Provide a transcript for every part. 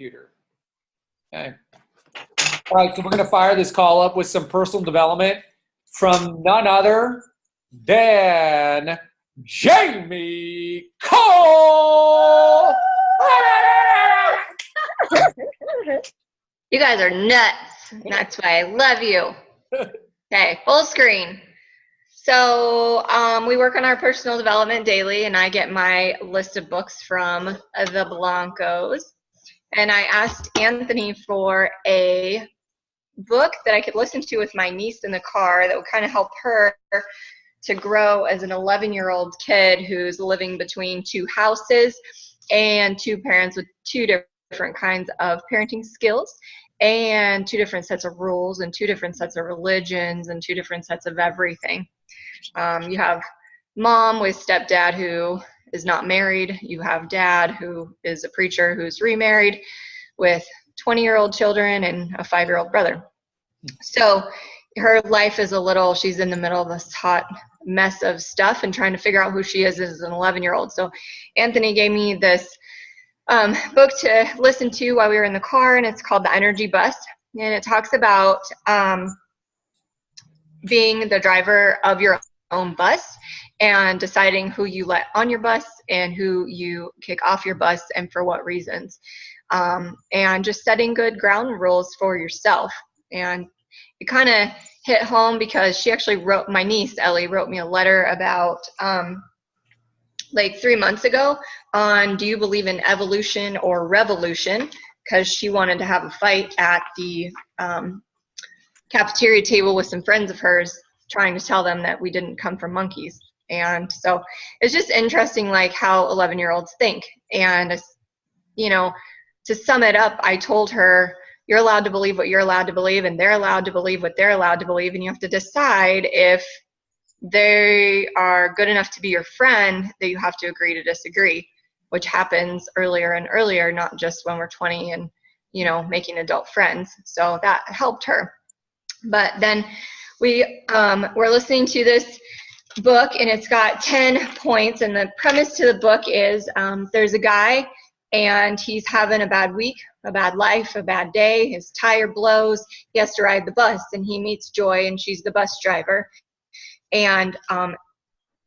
computer. Okay. All right, so we're going to fire this call up with some personal development from none other than Jamie Cole. You guys are nuts. That's why I love you. Okay, full screen. So we work on our personal development daily, and I get my list of books from the Blancos. And I asked Anthony for a book that I could listen to with my niece in the car that would kind of help her to grow as an 11-year-old kid who's living between two houses and two parents with two different kinds of parenting skills and two different sets of rules and two different sets of religions and two different sets of everything. You have mom with stepdad who is not married. You have dad who is a preacher who's remarried with 20-year-old children and a 5-year-old brother. So her life is she's in the middle of this hot mess of stuff and trying to figure out who she is as an 11-year-old. So Anthony gave me this book to listen to while we were in the car, and it's called The Energy Bus. And it talks about being the driver of your own bus and deciding who you let on your bus and who you kick off your bus and for what reasons. And just setting good ground rules for yourself. And it kind of hit home because she actually my niece, Ellie, wrote me a letter about like 3 months ago on do you believe in evolution or revolution, because she wanted to have a fight at the cafeteria table with some friends of hers, trying to tell them that we didn't come from monkeys. And so it's just interesting, like how 11-year-olds think. And, you know, to sum it up, I told her, you're allowed to believe what you're allowed to believe, and they're allowed to believe what they're allowed to believe, and you have to decide if they are good enough to be your friend that you have to agree to disagree, which happens earlier and earlier, not just when we're 20 and, you know, making adult friends. So that helped her. But then we're listening to this book, and it's got 10 points, and the premise to the book is there's a guy, and he's having a bad week, a bad life, a bad day. His tire blows. He has to ride the bus, and he meets Joy, and she's the bus driver. And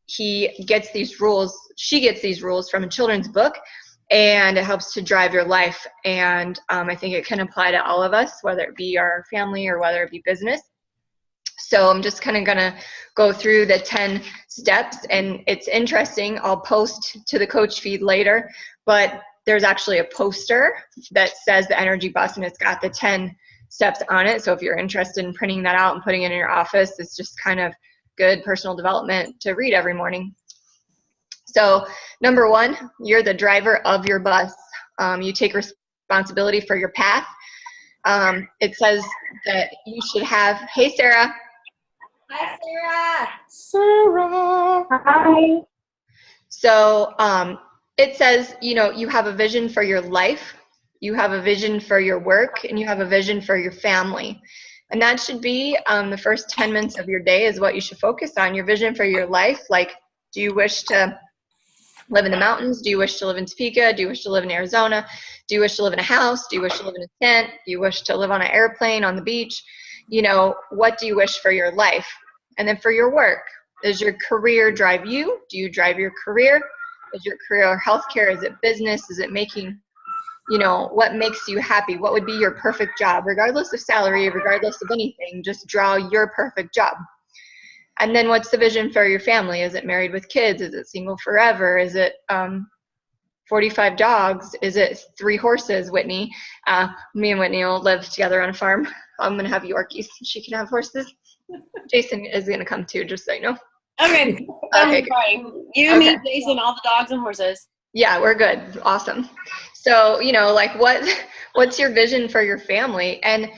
he gets these rules. She gets these rules from a children's book, and it helps to drive your life. And I think it can apply to all of us, whether it be our family or whether it be business. So I'm just kind of going to go through the 10 steps, and it's interesting. I'll post to the coach feed later, but there's actually a poster that says the Energy Bus, and it's got the 10 steps on it. So if you're interested in printing that out and putting it in your office, it's just kind of good personal development to read every morning. So number 1, you're the driver of your bus. You take responsibility for your path. It says that you should have, hey Sarah. Hi Sarah. Sarah. Hi. So it says, you know, you have a vision for your life, you have a vision for your work, and you have a vision for your family. And that should be the first 10 minutes of your day is what you should focus on. Your vision for your life, like, do you wish to live in the mountains? Do you wish to live in Topeka? Do you wish to live in Arizona? Do you wish to live in a house? Do you wish to live in a tent? Do you wish to live on an airplane on the beach? You know, what do you wish for your life? And then for your work, does your career drive you? Do you drive your career? Is your career healthcare? Is it business? Is it making, you know, what makes you happy? What would be your perfect job? Regardless of salary, regardless of anything, just draw your perfect job. And then what's the vision for your family? Is it married with kids? Is it single forever? Is it 45 dogs? Is it 3 horses, Whitney? Me and Whitney will live together on a farm. I'm going to have Yorkies. She can have horses. Jason is going to come too, just so you know. Okay. Okay. You, me, Jason, all the dogs and horses. Yeah, we're good. Awesome. So, you know, like what's your vision for your family? And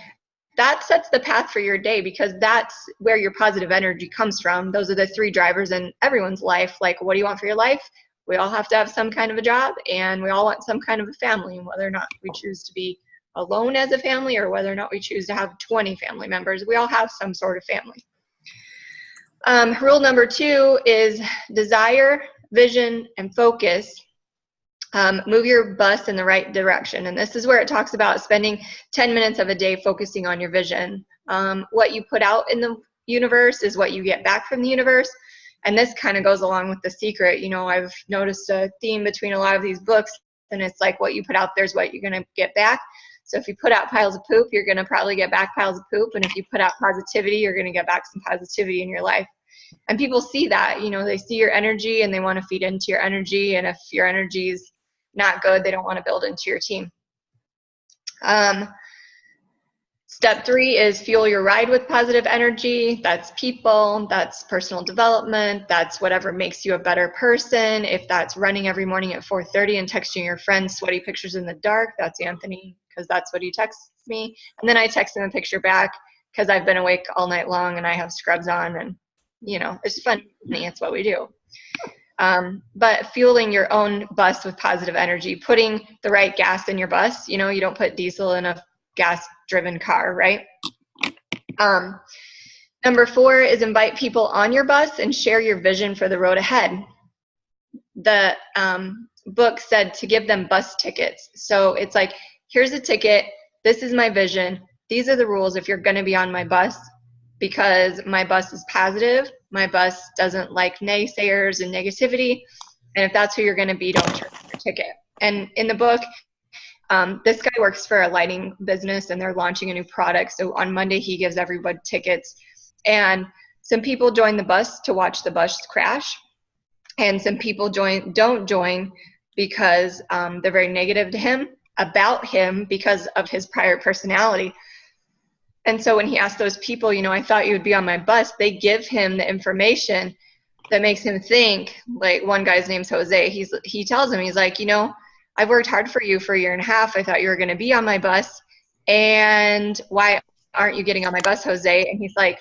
that sets the path for your day, because that's where your positive energy comes from. Those are the 3 drivers in everyone's life. Like, what do you want for your life? We all have to have some kind of a job, and we all want some kind of a family. And whether or not we choose to be alone as a family or whether or not we choose to have 20 family members, we all have some sort of family. Rule number 2 is desire, vision, and focus Move your bus in the right direction. And this is where it talks about spending 10 minutes of a day focusing on your vision. What you put out in the universe is what you get back from the universe. And this kind of goes along with The Secret. You know, I've noticed a theme between a lot of these books, and it's like what you put out there is what you're going to get back. So if you put out piles of poop, you're going to probably get back piles of poop. And if you put out positivity, you're going to get back some positivity in your life. And people see that, you know, they see your energy and they want to feed into your energy. And if your energy is not good, they don't want to build into your team. Step 3 is fuel your ride with positive energy. That's people, that's personal development, that's whatever makes you a better person. If that's running every morning at 4:30 and texting your friends sweaty pictures in the dark, that's Anthony, because that's what he texts me. And then I text him a picture back because I've been awake all night long and I have scrubs on, and you know, it's funny, it's what we do. But fueling your own bus with positive energy, putting the right gas in your bus. You know, you don't put diesel in a gas-driven car, right? Number 4 is invite people on your bus and share your vision for the road ahead. The book said to give them bus tickets. So it's like, here's a ticket. This is my vision. These are the rules if you're going to be on my bus, because my bus is positive. My bus doesn't like naysayers and negativity. And if that's who you're going to be, don't turn in your ticket. And in the book, this guy works for a lighting business and they're launching a new product. So on Monday, he gives everybody tickets. And some people join the bus to watch the bus crash. And some people don't join because they're very negative to him, about him, because of his prior personality. And so when he asked those people, you know, I thought you would be on my bus, they give him the information that makes him think. Like, one guy's name's Jose. He tells him, he's like, you know, I've worked hard for you for a year and a half. I thought you were going to be on my bus. And why aren't you getting on my bus, Jose? And he's like,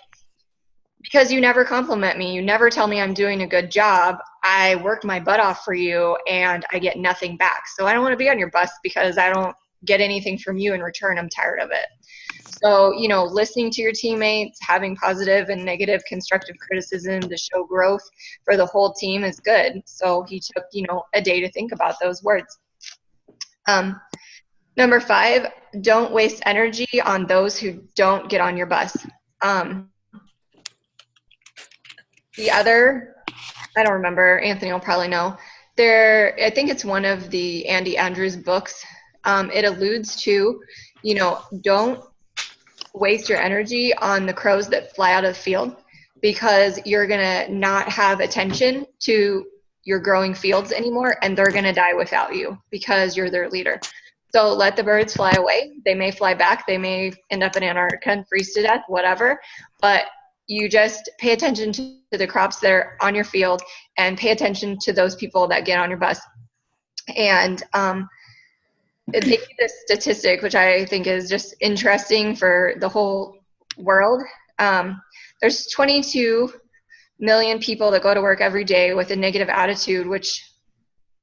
because you never compliment me. You never tell me I'm doing a good job. I worked my butt off for you and I get nothing back. So I don't want to be on your bus because I don't get anything from you in return. I'm tired of it. So, you know, listening to your teammates, having positive and negative constructive criticism to show growth for the whole team is good. So he took, you know, a day to think about those words. Number 5, don't waste energy on those who don't get on your bus. The other, I don't remember, Anthony will probably know. I think it's one of the Andy Andrews books. It alludes to, you know, don't waste your energy on the crows that fly out of the field, because you're going to not have attention to your growing fields anymore, and they're going to die without you because you're their leader. So let the birds fly away. They may fly back. They may end up in Antarctica and freeze to death, whatever. But you just pay attention to the crops that are on your field and pay attention to those people that get on your bus. And they give this statistic, which I think is just interesting for the whole world. There's 22 million people that go to work every day with a negative attitude, which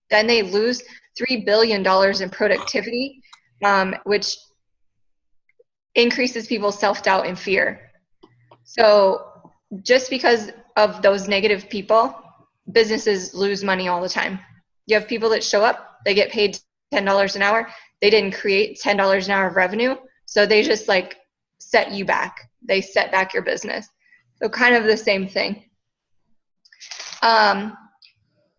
then they lose $3 billion in productivity, which increases people's self-doubt and fear. So just because of those negative people, businesses lose money all the time. You have people that show up, they get paid $10 an hour. They didn't create $10 an hour of revenue, so they just like set you back. They set back your business. So kind of the same thing.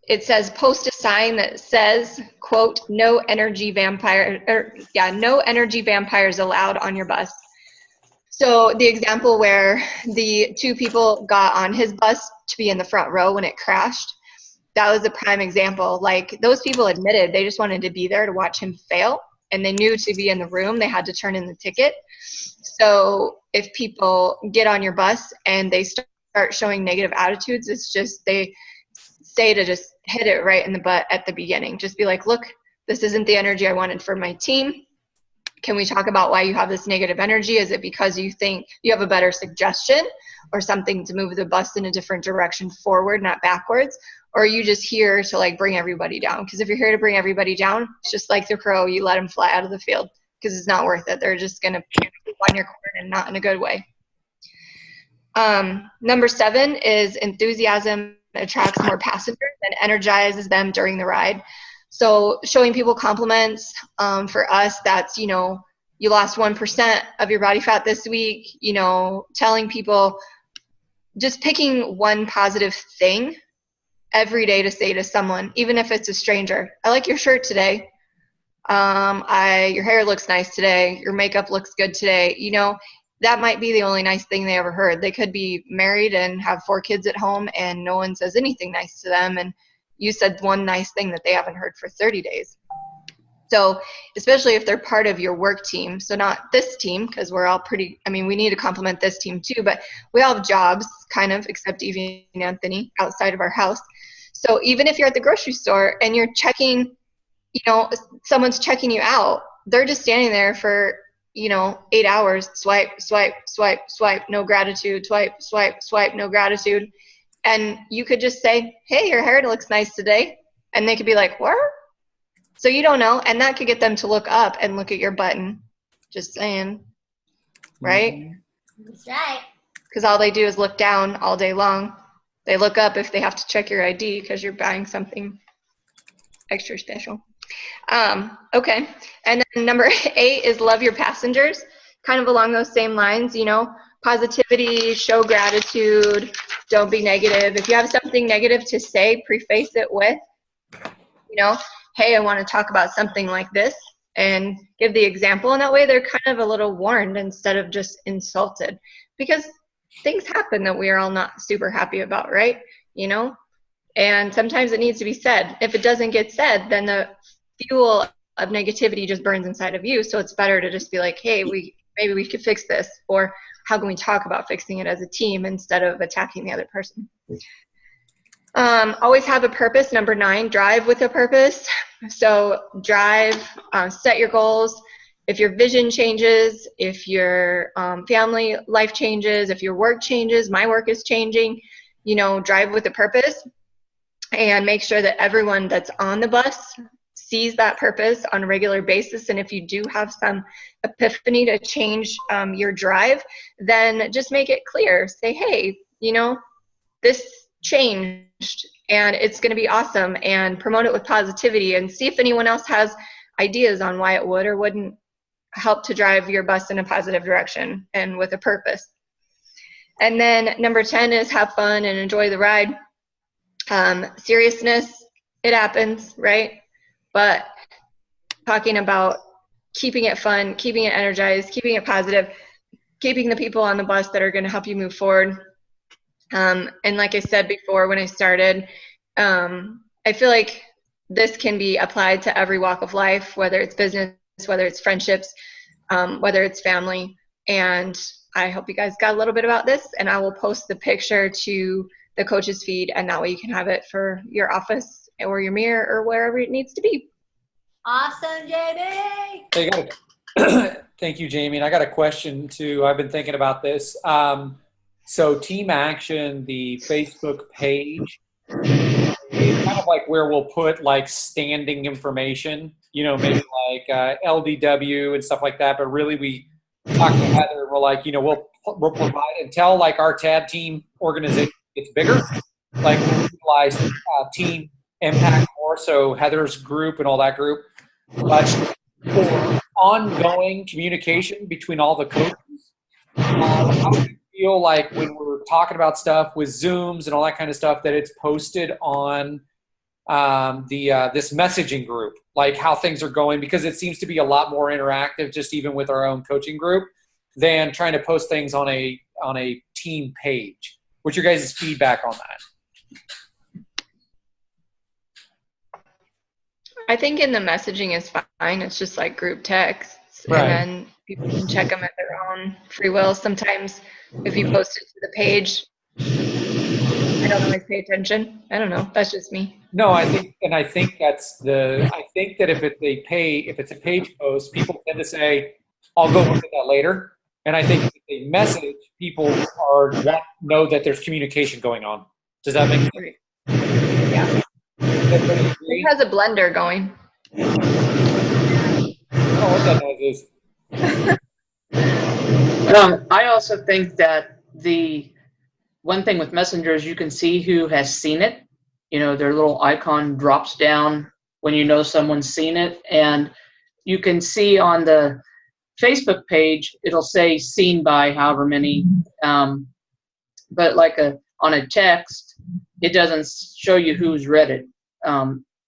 It says post a sign that says, quote, no energy vampires allowed on your bus. So the example where the 2 people got on his bus to be in the front row when it crashed, that was a prime example. Like, those people admitted they just wanted to be there to watch him fail, and they knew to be in the room they had to turn in the ticket. So if people get on your bus and they start showing negative attitudes, it's just they say to just hit it right in the butt at the beginning. Just be like, look, this isn't the energy I wanted for my team. Can we talk about why you have this negative energy? Is it because you think you have a better suggestion or something to move the bus in a different direction forward, not backwards? Or are you just here to like bring everybody down? Because if you're here to bring everybody down, it's just like the crow, you let them fly out of the field because it's not worth it. They're just going to poop on your corn and not in a good way. Number 7 is enthusiasm attracts more passengers and energizes them during the ride. So showing people compliments, for us, that's, you know, you lost 1% of your body fat this week, you know, telling people, just picking one positive thing every day to say to someone, even if it's a stranger. I like your shirt today. Your hair looks nice today. Your makeup looks good today. You know, that might be the only nice thing they ever heard. They could be married and have 4 kids at home and no one says anything nice to them. And you said one nice thing that they haven't heard for 30 days. So especially if they're part of your work team, so not this team, because we're all pretty, I mean, we need to compliment this team too, but we all have jobs kind of, except Evie and Anthony, outside of our house. So even if you're at the grocery store and you're checking, you know, someone's checking you out, they're just standing there for, you know, 8 hours, swipe, swipe, swipe, swipe, no gratitude, swipe, swipe, swipe, no gratitude. And you could just say, hey, your hair looks nice today. And they could be like, what? So you don't know. And that could get them to look up and look at your button. Just saying. Right? That's right. Because all they do is look down all day long. They look up if they have to check your ID because you're buying something extra special. Okay. And then number 8 is love your passengers. Kind of along those same lines, you know, positivity, show gratitude, don't be negative. If you have something negative to say, preface it with, you know, hey, I want to talk about something like this, and give the example. And that way they're kind of a little warned instead of just insulted, because things happen that we are all not super happy about, right? You know, and sometimes it needs to be said. If it doesn't get said, then the fuel of negativity just burns inside of you. So it's better to just be like, hey, maybe we could fix this, or how can we talk about fixing it as a team instead of attacking the other person? Always have a purpose. Number 9, drive with a purpose. So drive, set your goals. If your vision changes, if your family life changes, if your work changes, my work is changing, you know, drive with a purpose, and make sure that everyone that's on the bus sees that purpose on a regular basis. And if you do have some epiphany to change your drive, then just make it clear. Say, hey, you know, this changed and it's going to be awesome, and promote it with positivity, and see if anyone else has ideas on why it would or wouldn't help to drive your bus in a positive direction and with a purpose. And then number 10 is have fun and enjoy the ride. Seriousness, it happens, right? But talking about keeping it fun, keeping it energized, keeping it positive, keeping the people on the bus that are going to help you move forward. And like I said before when I started, I feel like this can be applied to every walk of life, whether it's business, whether it's friendships, whether it's family. And I hope you guys got a little bit about this, and I will post the picture to the coach's feed, and that way you can have it for your office or your mirror or wherever it needs to be. Awesome, JB. Hey, thank you, Jamie. And I got a question too. I've been thinking about this. So Team Action, the Facebook page, is kind of like where we'll put like standing information, you know, maybe like LDW and stuff like that. But really we talk to Heather, we're like, you know, we'll provide until like our tab team organization gets bigger, like we'll utilize Team Impact more, so Heather's group and all that group. But for ongoing communication between all the coaches, how do you feel like when we're talking about stuff with Zooms and all that kind of stuff, that it's posted on this messaging group, like how things are going? Because it seems to be a lot more interactive, just even with our own coaching group, than trying to post things on a team page. What's your guys' feedback on that? I think in the messaging is fine. It's just like group texts, Right. and then people can check them at their own free will. Sometimes if you post it to the page, I don't always pay attention. I don't know. That's just me. No, I think that if it's a page post, people tend to say, I'll go look at that later. And I think if they message, people know that there's communication going on. Does that make sense? Yeah. It has a blender going. I don't know what that noise is. I also think that the one thing with Messenger is you can see who has seen it. You know, their little icon drops down when you know someone's seen it. And you can see on the Facebook page, it'll say seen by however many, but like on a text, it doesn't show you who's read it.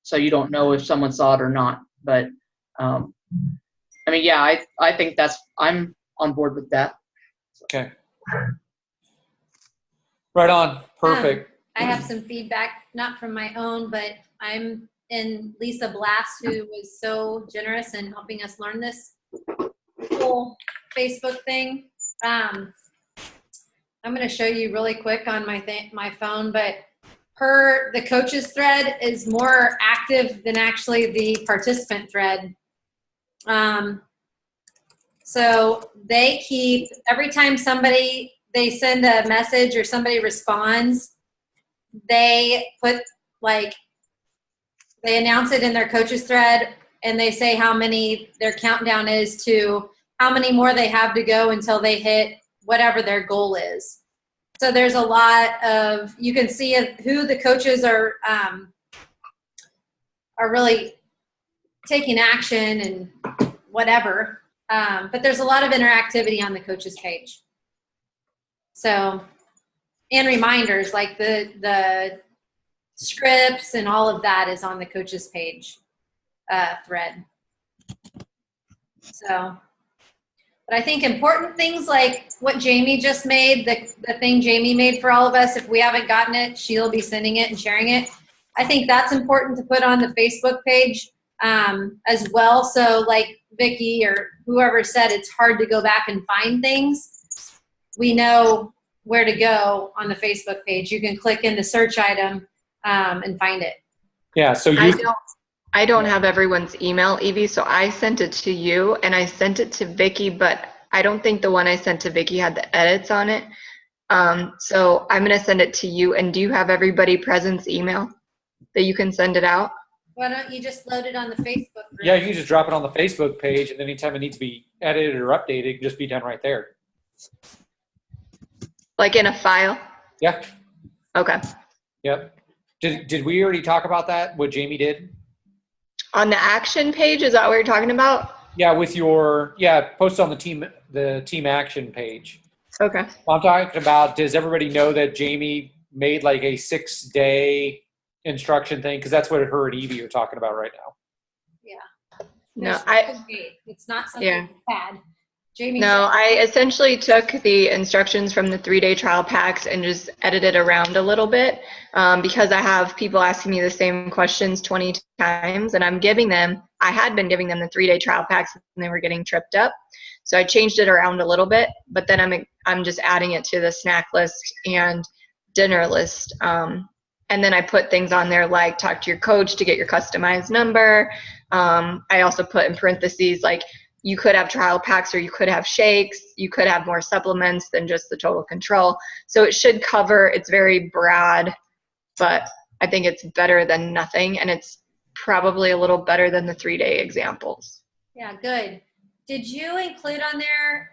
So you don't know if someone saw it or not. But I mean, yeah, I think I'm on board with that. Okay. Right on. Perfect. I have some feedback, not from my own, but I'm in Lisa Blast, who was so generous in helping us learn this whole Facebook thing. I'm going to show you really quick on my phone, but the coaches thread is more active than actually the participant thread. So they keep, every time they send a message or somebody responds, they put they announce it in their coaches thread, and they say how many their countdown is to how many more they have to go until they hit whatever their goal is. So there's a lot of, you can see who the coaches are really taking action and whatever. But there's a lot of interactivity on the coaches page. So, and reminders like the scripts and all of that is on the coaches page thread. So, but I think important things like what Jamie just made, the thing Jamie made for all of us, if we haven't gotten it, she'll be sending it and sharing it. I think that's important to put on the Facebook page as well. So like Vicki or whoever said, it's hard to go back and find things. We know where to go on the Facebook page. You can click in the search item and find it. Yeah. So I don't have everyone's email, Evie, so I sent it to you and I sent it to Vicki, but I don't think the one I sent to Vicki had the edits on it. So I'm going to send it to you. And do you have everybody present's email that you can send it out? Why don't you just load it on the Facebook group? Yeah, you can just drop it on the Facebook page, and anytime it needs to be edited or updated, it can just be done right there. Like in a file? Yeah. Okay. Yep. Did we already talk about that, what Jamie did? On the action page, is that what you're talking about? Yeah, post on the team action page. Okay. I'm talking about, does everybody know that Jamie made like a 6-day instruction thing? Because that's what her and Evie are talking about right now. Yeah. No, it's not something bad. Jamie. No, I essentially took the instructions from the 3-day trial packs and just edited around a little bit because I have people asking me the same questions 20 times, and I had been giving them the 3-day trial packs and they were getting tripped up. So I changed it around a little bit, but then I'm just adding it to the snack list and dinner list. And then I put things on there like talk to your coach to get your customized number. I also put in parentheses like you could have trial packs or you could have shakes. You could have more supplements than just the total control. So it should cover, it's very broad, but I think it's better than nothing. And it's probably a little better than the 3-day examples. Yeah, good. Did you include on there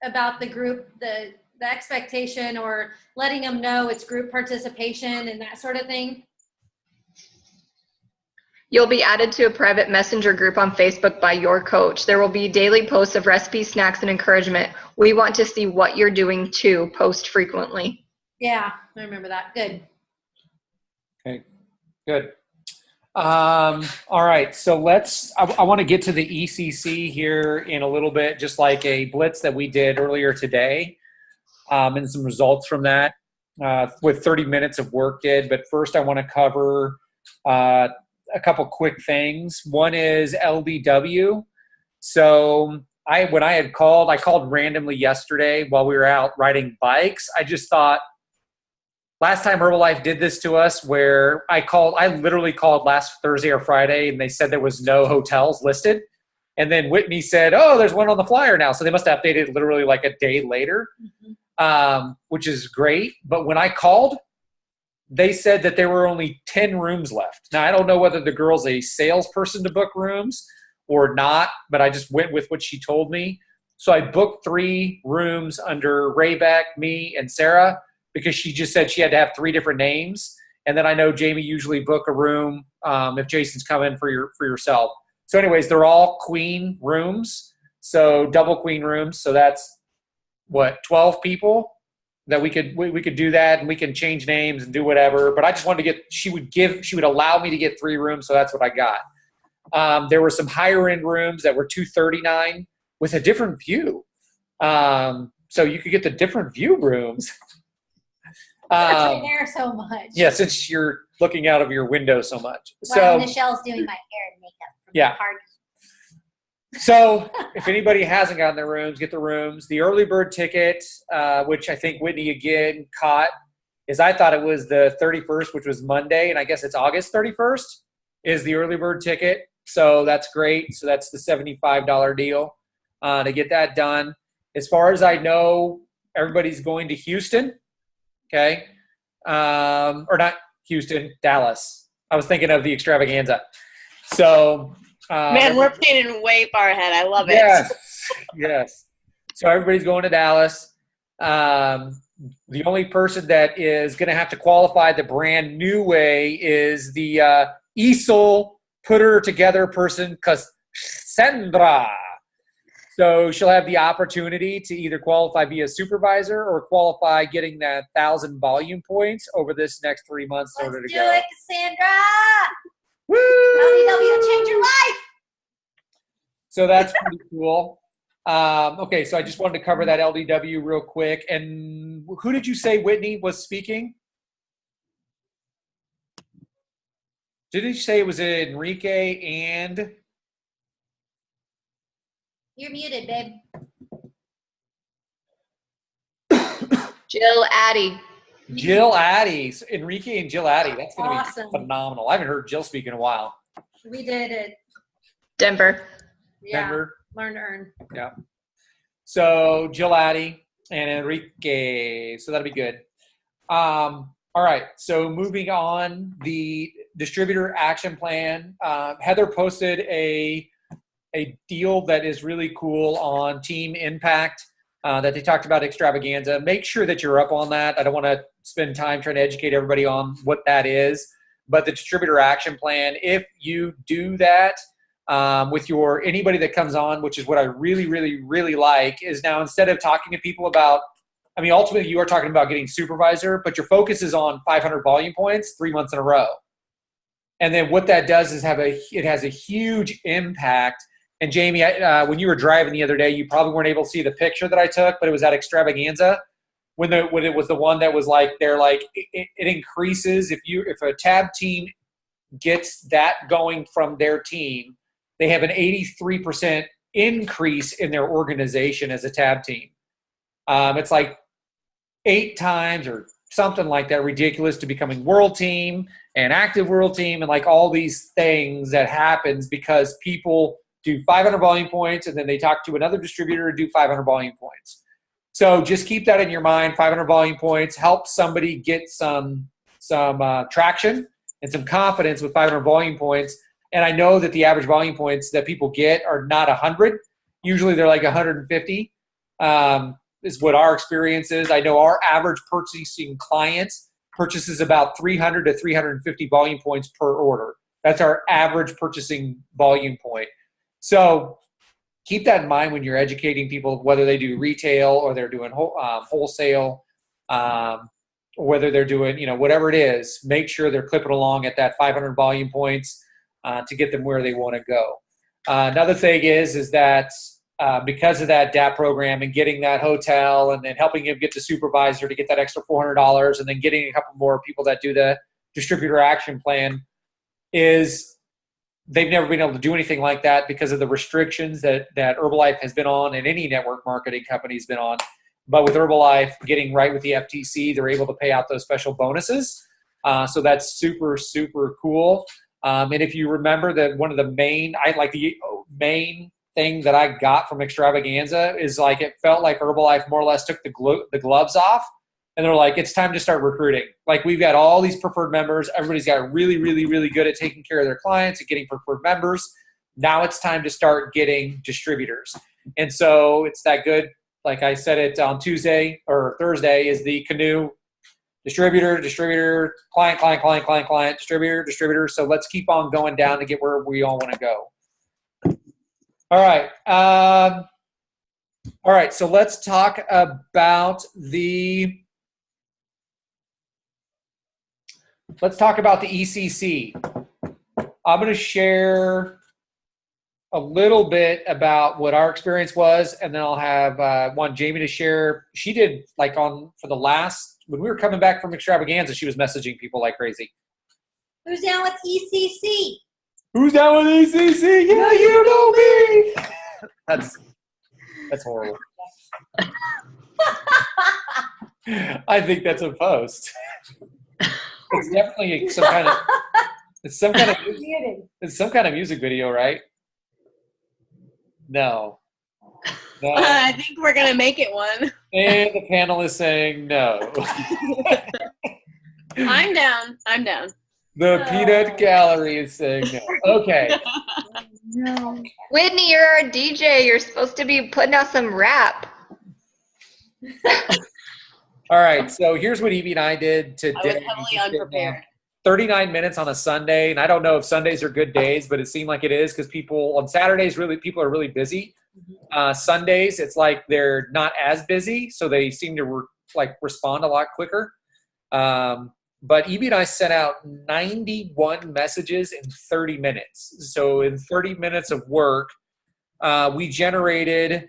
about the group, the expectation or letting them know it's group participation and that sort of thing? You'll be added to a private messenger group on Facebook by your coach. There will be daily posts of recipes, snacks, and encouragement. We want to see what you're doing too. Post frequently. Yeah, I remember that. Good. Okay, good. All right, so I want to get to the ECC here in a little bit, just like a blitz that we did earlier today, and some results from that with 30 minutes of work did. But first I want to cover a couple quick things. One is LDW. So when I called randomly yesterday while we were out riding bikes. I just thought, last time Herbalife did this to us where I literally called last Thursday or Friday and they said there was no hotels listed. And then Whitney said, oh, there's one on the flyer now. So they must have updated it literally like a day later, which is great. But when I called, they said that there were only 10 rooms left. Now, I don't know whether the girl's a salesperson to book rooms or not, but I just went with what she told me. So I booked 3 rooms under Raybeck, me, and Sarah, because she just said she had to have 3 different names. And then I know Jamie usually book a room if Jason's coming for yourself. So anyways, they're all queen rooms. So double queen rooms. So that's what, 12 people that we could do that, and we can change names and do whatever. But I just wanted to get, she would allow me to get 3 rooms. So that's what I got. There were some higher end rooms that were $239 with a different view. So you could get the different view rooms. That's in there so much. Yeah, since you're looking out of your window so much. While So Michelle's doing my hair and makeup. For Yeah. The party. So if anybody hasn't gotten their rooms, get the rooms. The early bird ticket, which I think Whitney again caught, is I thought it was the 31st, which was Monday, and I guess it's August 31st is the early bird ticket. So that's great. So that's the $75 deal to get that done. As far as I know, everybody's going to Houston. Okay. Or not Houston, Dallas. I was thinking of the extravaganza. So Man, we're planning way far ahead. I love it. yes, yes. So everybody's going to Dallas. The only person that is going to have to qualify the brand new way is the Easel putter together person, Cassandra. So she'll have the opportunity to either qualify via supervisor or qualify getting that 1,000 volume points over this next 3 months in order to Let's go. do it, Cassandra. Woo! LDW will change your life. So that's pretty cool. Okay, so I just wanted to cover that LDW real quick. And who did you say Whitney was speaking? Did you say it was Enrique and? You're muted, babe. Jill Addy. Jill Addy. So Enrique and Jill Addy. That's going to Awesome. be phenomenal. I haven't heard Jill speak in a while. We did it. Denver. Yeah. Denver. Learn to earn. Yeah. So Jill Addy and Enrique. So that'll be good. All right. So moving on, the distributor action plan. Heather posted a deal that is really cool on Team Impact that they talked about extravaganza. Make sure that you're up on that. I don't want to spend time trying to educate everybody on what that is, but the distributor action plan, if you do that with anybody that comes on, which is what I really, really, really like, is now instead of talking to people about, I mean, ultimately you are talking about getting supervisor, but your focus is on 500 volume points 3 months in a row. And then what that does is it has a huge impact. And Jamie, when you were driving the other day, you probably weren't able to see the picture that I took, but it was at extravaganza when it was the one that was like, they're like, it increases if a tab team gets that going from their team, they have an 83% increase in their organization as a tab team. It's like 8 times or something like that, ridiculous, to becoming world team and active world team, and like all these things that happens because people do 500 volume points and then they talk to another distributor to do 500 volume points. So just keep that in your mind. 500 volume points, help somebody get some traction and some confidence with 500 volume points. And I know that the average volume points that people get are not 100. Usually they're like 150 is what our experience is. I know our average purchasing client purchases about 300 to 350 volume points per order. That's our average purchasing volume point. So keep that in mind when you're educating people, whether they do retail or they're doing wholesale, or whether they're doing, whatever it is, make sure they're clipping along at that 500 volume points to get them where they want to go. Another thing is that because of that DAP program and getting that hotel and then helping him get the supervisor to get that extra $400 and then getting a couple more people that do the distributor action plan, is they've never been able to do anything like that because of the restrictions that Herbalife has been on and any network marketing company's been on. But with Herbalife getting right with the FTC, they're able to pay out those special bonuses. So that's super, super cool. And if you remember that one of the main thing that I got from extravaganza is like, it felt like Herbalife more or less took the gloves off. And they're like, it's time to start recruiting. Like, we've got all these preferred members. Everybody's got really, really, really good at taking care of their clients and getting preferred members. Now it's time to start getting distributors. And so it's that good. Like I said it on Tuesday or Thursday is the Canoe distributor, distributor, client, client, client, client, client, distributor, distributor. So let's keep on going down to get where we all want to go. All right. All right. So let's talk about the ECC. I'm going to share a little bit about what our experience was, and then I'll have one Jamie to share. She did like for the last, when we were coming back from Extravaganza, she was messaging people like crazy. Who's down with ECC? Who's down with ECC? Yeah, you know me. That's horrible. I think that's a post. It's definitely some kind of music video, right? No. I think we're gonna make it one. And the panel is saying no. I'm down. I'm down. The Peanut Gallery is saying no. Okay. No. Whitney, you're our DJ. You're supposed to be putting out some rap. All right. So here's what Evie and I did today. I was heavily unprepared. 39 minutes on a Sunday, and I don't know if Sundays are good days, but it seemed like it is because people on Saturdays people are really busy. Sundays it's like they're not as busy, so they seem to respond a lot quicker. But Evie and I sent out 91 messages in 30 minutes. So in 30 minutes of work, we generated,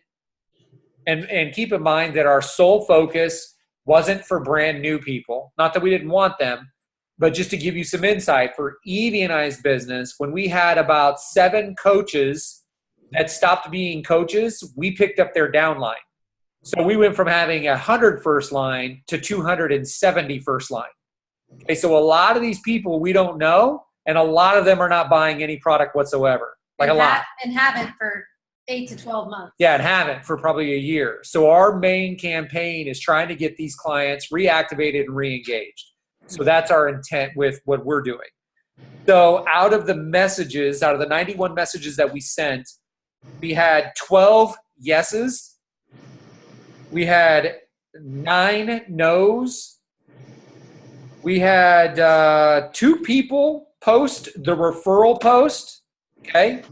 and keep in mind that our sole focus wasn't for brand new people. Not that we didn't want them, but just to give you some insight for Evie and I's business, when we had about 7 coaches that stopped being coaches, we picked up their downline. So we went from having 100 first line to 270 first line. Okay, so a lot of these people we don't know, and a lot of them are not buying any product whatsoever. Like a lot. And haven't for 8 to 12 months. Yeah, and haven't for probably a year. So our main campaign is trying to get these clients reactivated and re-engaged. So that's our intent with what we're doing. So out of the 91 messages that we sent, we had 12 yeses. We had 9 no's. We had 2 people post the referral post. Okay.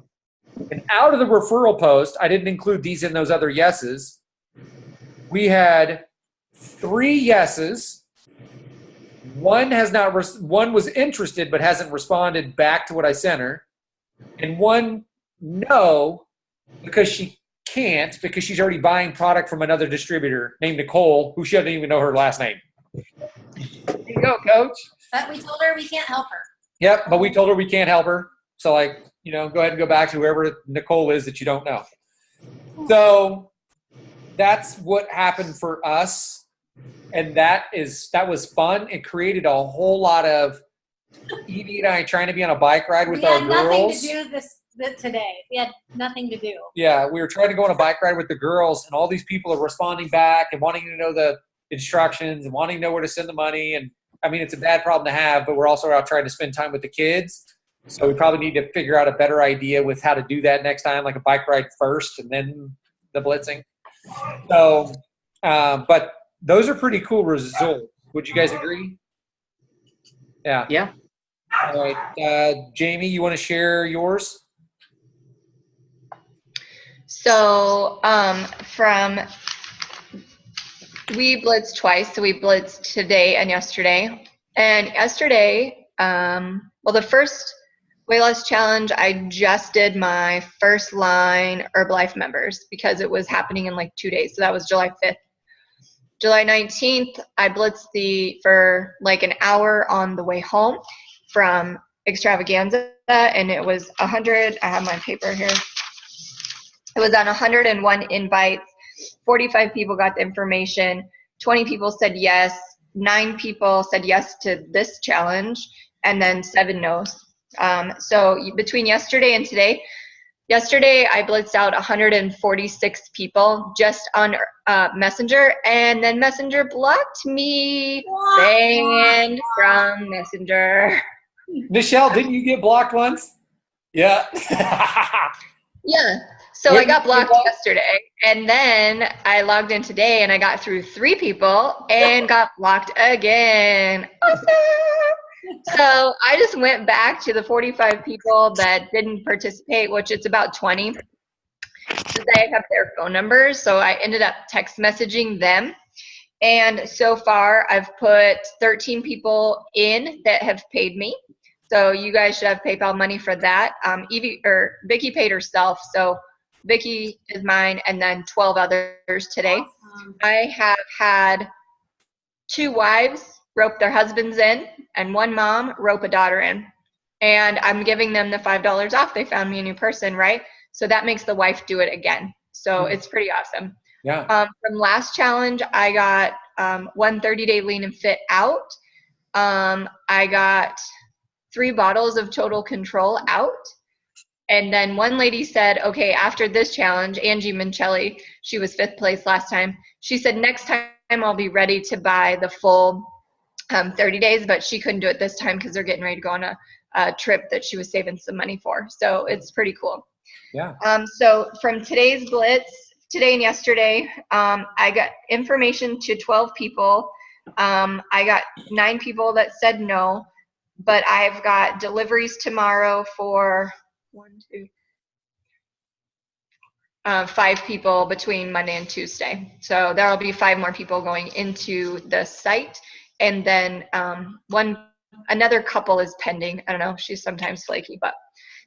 And out of the referral post, I didn't include these in those other yeses. We had 3 yeses. One was interested but hasn't responded back to what I sent her, and 1 no because she can't, because she's already buying product from another distributor named Nicole, who she doesn't even know her last name. There you go, Coach. But we told her we can't help her. Yep, but we told her we can't help her. So go ahead and go back to whoever Nicole is that you don't know. So that's what happened for us. And that was fun. It created a whole lot of Evie and I trying to be on a bike ride with our girls. We had nothing to do this today. We had nothing to do. Yeah, we were trying to go on a bike ride with the girls, and all these people are responding back and wanting to know the instructions and wanting to know where to send the money. And I mean, it's a bad problem to have, but we're also out trying to spend time with the kids. So we probably need to figure out a better idea with how to do that next time, like a bike ride first and then the blitzing. So, but those are pretty cool results. Would you guys agree? Yeah. Yeah. All right. Jamie, you want to share yours? So we blitzed twice. So we blitzed today and yesterday. And yesterday, the first Weight Loss Challenge, I just did my first line Herbalife members because it was happening in like 2 days. So that was July 5th. July 19th, I blitzed for like an hour on the way home from Extravaganza, and it was 100. I have my paper here. It was on 101 invites. 45 people got the information. 20 people said yes. 9 people said yes to this challenge, and then 7 no's. So between yesterday and today, yesterday I blitzed out 146 people just on Messenger, and then Messenger blocked me. Banned from Messenger. Michelle, didn't you get blocked once? Yeah. Yeah. So I got blocked yesterday, and then I logged in today, and I got through 3 people and got blocked again. Awesome! So I just went back to the 45 people that didn't participate, which it's about 20, since I have their phone numbers. So I ended up text messaging them. And so far, I've put 13 people in that have paid me. So you guys should have PayPal money for that. Vicky paid herself, so Vicky is mine, and then 12 others today. Awesome. I have had 2 wives rope their husbands in, and 1 mom rope a daughter in. And I'm giving them the $5 off. They found me a new person, right? So that makes the wife do it again. So it's pretty awesome. Yeah. From last challenge, I got 1 30-day lean and fit out. I got 3 bottles of Total Control out. And then one lady said, okay, after this challenge, Angie Mincelli, she was 5th place last time. She said, next time I'll be ready to buy the full 30 days, but she couldn't do it this time because they're getting ready to go on a trip that she was saving some money for. So it's pretty cool. Yeah. So from today's Blitz, today and yesterday, I got information to 12 people. I got 9 people that said no, but I've got deliveries tomorrow for 5 people between Monday and Tuesday. So there'll be 5 more people going into the site. And then another couple is pending. I don't know, she's sometimes flaky, but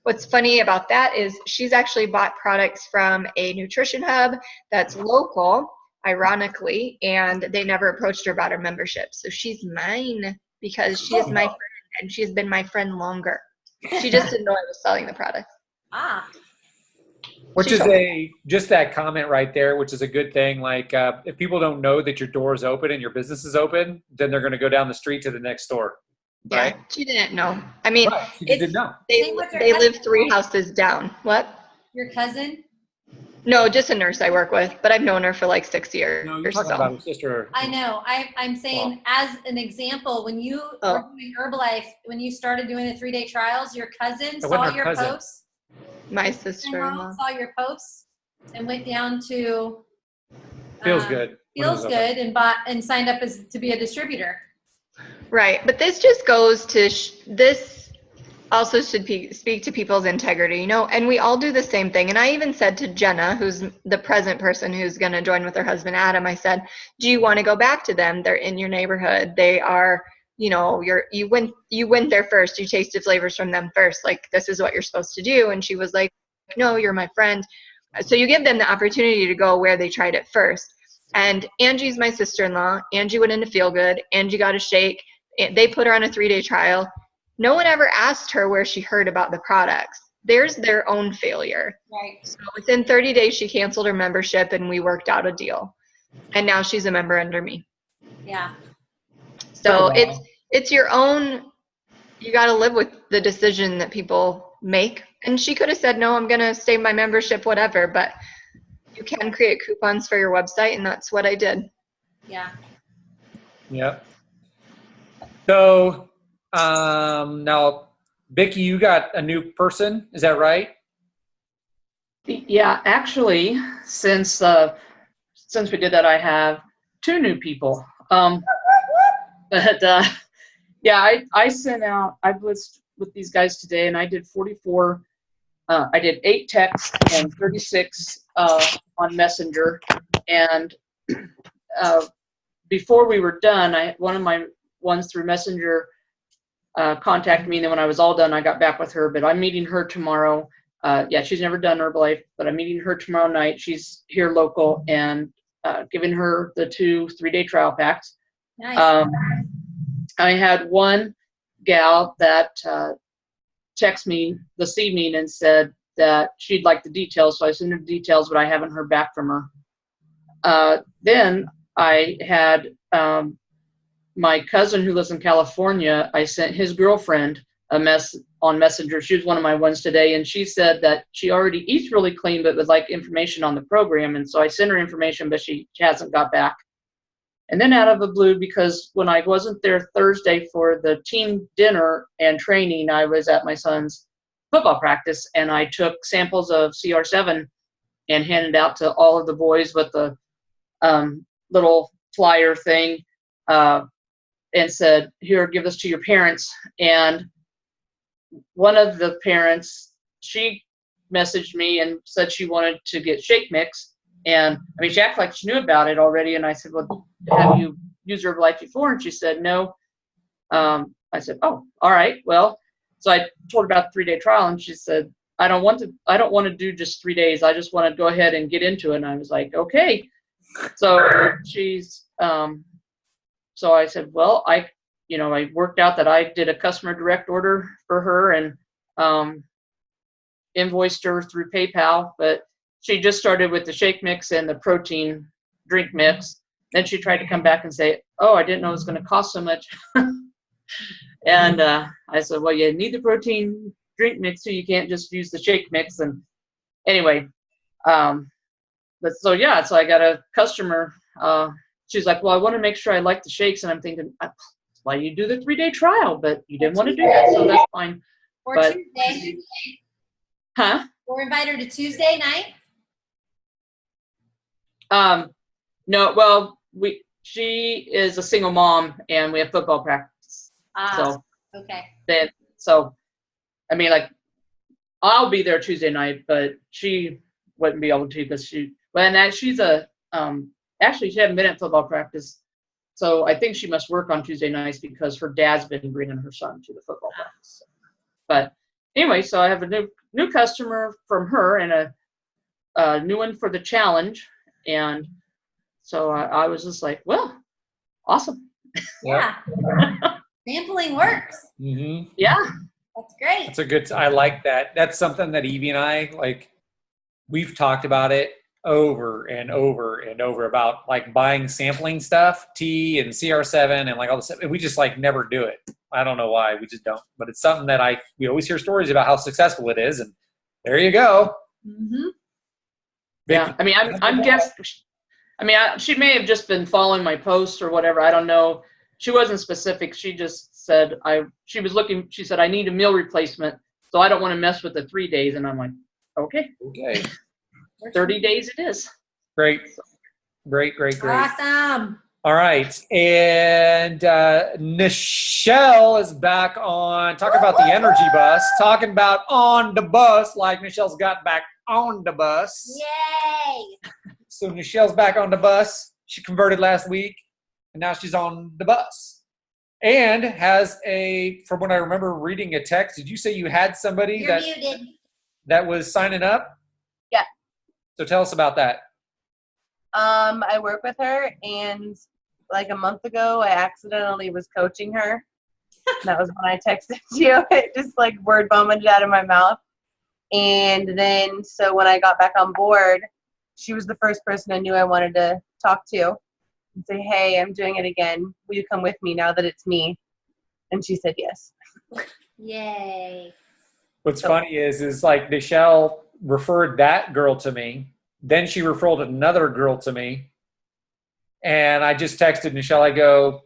what's funny about that is she's actually bought products from a nutrition hub that's local, ironically, and they never approached her about her membership. So she's mine because she is my friend, and she's been my friend longer. She just didn't know I was selling the product. Ah, Which is just that comment right there, which is a good thing. Like if people don't know that your door is open and your business is open, then they're going to go down the street to the next store. Right? Yeah, she didn't know. I mean, Right. She just didn't know. Same with your they live cousin. 3 houses down. What? your cousin? No, just a nurse I work with, but I've known her for like 6 years No, or you're talking so. about her sister. I know. I'm saying as an example, when you were doing Herbalife, when you started doing the 3-day trials, your cousin wasn't saw her your cousin. posts. My Your sister-in-law. saw your posts and went down to Feels good. Feels Good and bought and signed up as to be a distributor. Right, but this just goes to this also should speak to people's integrity, you know, and we all do the same thing. And I even said to Jenna, who's the present person who's going to join with her husband Adam, I said, do you want to go back to them? They're in your neighborhood. They are, you know, you went there first. You tasted flavors from them first. Like, this is what you're supposed to do. And she was like, no, you're my friend. So you give them the opportunity to go where they tried it first. And Angie's my sister-in-law. Angie went into Feel Good. Angie got a shake. They put her on a 3-day trial. No one ever asked her where she heard about the products. There's their own failure. Right. So within 30 days, she canceled her membership and we worked out a deal. And now she's a member under me. Yeah. So it's your own, you got to live with the decision that people make. And she could have said, no, I'm going to stay my membership, whatever. But you can create coupons for your website, and that's what I did. Yeah. Yep. So now, Vicki, you got a new person. Is that right? Yeah, actually, since we did that, I have 2 new people. But yeah, I sent out. I blitzed with these guys today, and I did 44. I did 8 texts and 36 on Messenger. And before we were done, one of my ones through Messenger contacted me, and then when I was all done, I got back with her. But I'm meeting her tomorrow. Yeah, she's never done Herbalife, but I'm meeting her tomorrow night. She's here local, and giving her the 2 3-day trial packs. Nice. I had one gal that texted me this evening and said that she'd like the details, so I sent her the details, but I haven't heard back from her. Then I had my cousin who lives in California. I sent his girlfriend a mess on Messenger. She was one of my ones today, and she said that she already eats really clean, but would like information on the program. And so I sent her information, but she hasn't got back. And then out of the blue, because when I wasn't there Thursday for the team dinner and training, I was at my son's football practice, and I took samples of CR7 and handed out to all of the boys with the little flyer thing, and said, "Here, give this to your parents." And one of the parents, she messaged me and said she wanted to get Shake Mix. And I mean, she acted like she knew about it already. And I said, "Well, have you used Herbalife before?" And she said, "No." I said, "Oh, all right. Well," so I told her about the 3-day trial, and she said, I don't want to do just 3 days. I just want to go ahead and get into it." And I was like, "Okay." So so I said, "Well, I worked out that I did a customer direct order for her and invoiced her through PayPal, but she just started with the Shake Mix and the protein drink mix. Then she tried to come back and say, 'Oh, I didn't know it was going to cost so much.'" And I said, "Well, you need the protein drink mix too. You can't just use the Shake Mix." And anyway, so I got a customer. She's like, "Well, I want to make sure I like the shakes." And I'm thinking, why you do the 3-day trial? But you didn't want to do that, so that's fine. Or But- Tuesday. Huh? Or invite her to Tuesday night. No, well, she is a single mom and we have football practice. So Okay. I mean, like, I'll be there Tuesday night, but she wouldn't be able to because she's actually she hadn't been at football practice. So I think she must work on Tuesday nights because her dad's been bringing her son to the football practice. But anyway, so I have a new customer from her and a new one for the challenge. And so I was just like, well, awesome. Yeah. Sampling works. Mm-hmm. Yeah. That's great. That's a good. I like that. That's something that Evie and I like. We've talked about it over and over and over about like buying sampling stuff, tea and CR7 and like all this stuff. And we just like never do it. I don't know why. We just don't. But it's something that we always hear stories about how successful it is. And there you go. Mm-hmm. Yeah. I mean, I'm guessing. I mean, she may have just been following my posts or whatever. I don't know. She wasn't specific. She just said she was looking. She said, "I need a meal replacement, so I don't want to mess with the 3 days." And I'm like, "Okay, 30 days it is." Great. Awesome. All right. And Nichelle is back on. Talking about the energy bus. Talking about on the bus, like Nichelle's got back on the bus. Yay. So Nichelle's back on the bus. She converted last week, and now she's on the bus. And has from what I remember reading a text, did you say you had somebody You're muted. that was signing up? Yeah. So tell us about that. I work with her, and like a month ago, I accidentally was coaching her. That was when I texted you. It just like word vomited out of my mouth. And then, so when I got back on board, she was the first person I knew I wanted to talk to and say, "Hey, I'm doing it again. Will you come with me now that it's me?" And she said yes. Yay. What's funny is like Nichelle referred that girl to me. Then she referred another girl to me. And I just texted Nichelle. I go,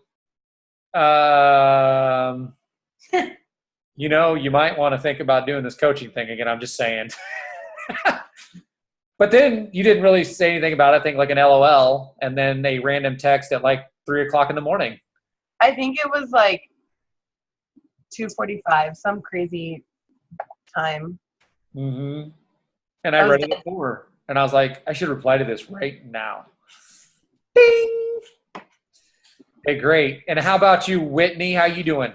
you might want to think about doing this coaching thing again. I'm just saying. But then you didn't really say anything about it. I think like an LOL and then a random text at like 3:00 in the morning. I think it was like 2:45, some crazy time. Mm-hmm. And I read it for her. And I was like, I should reply to this right now. Ding! Okay, great. And how about you, Whitney? How you doing?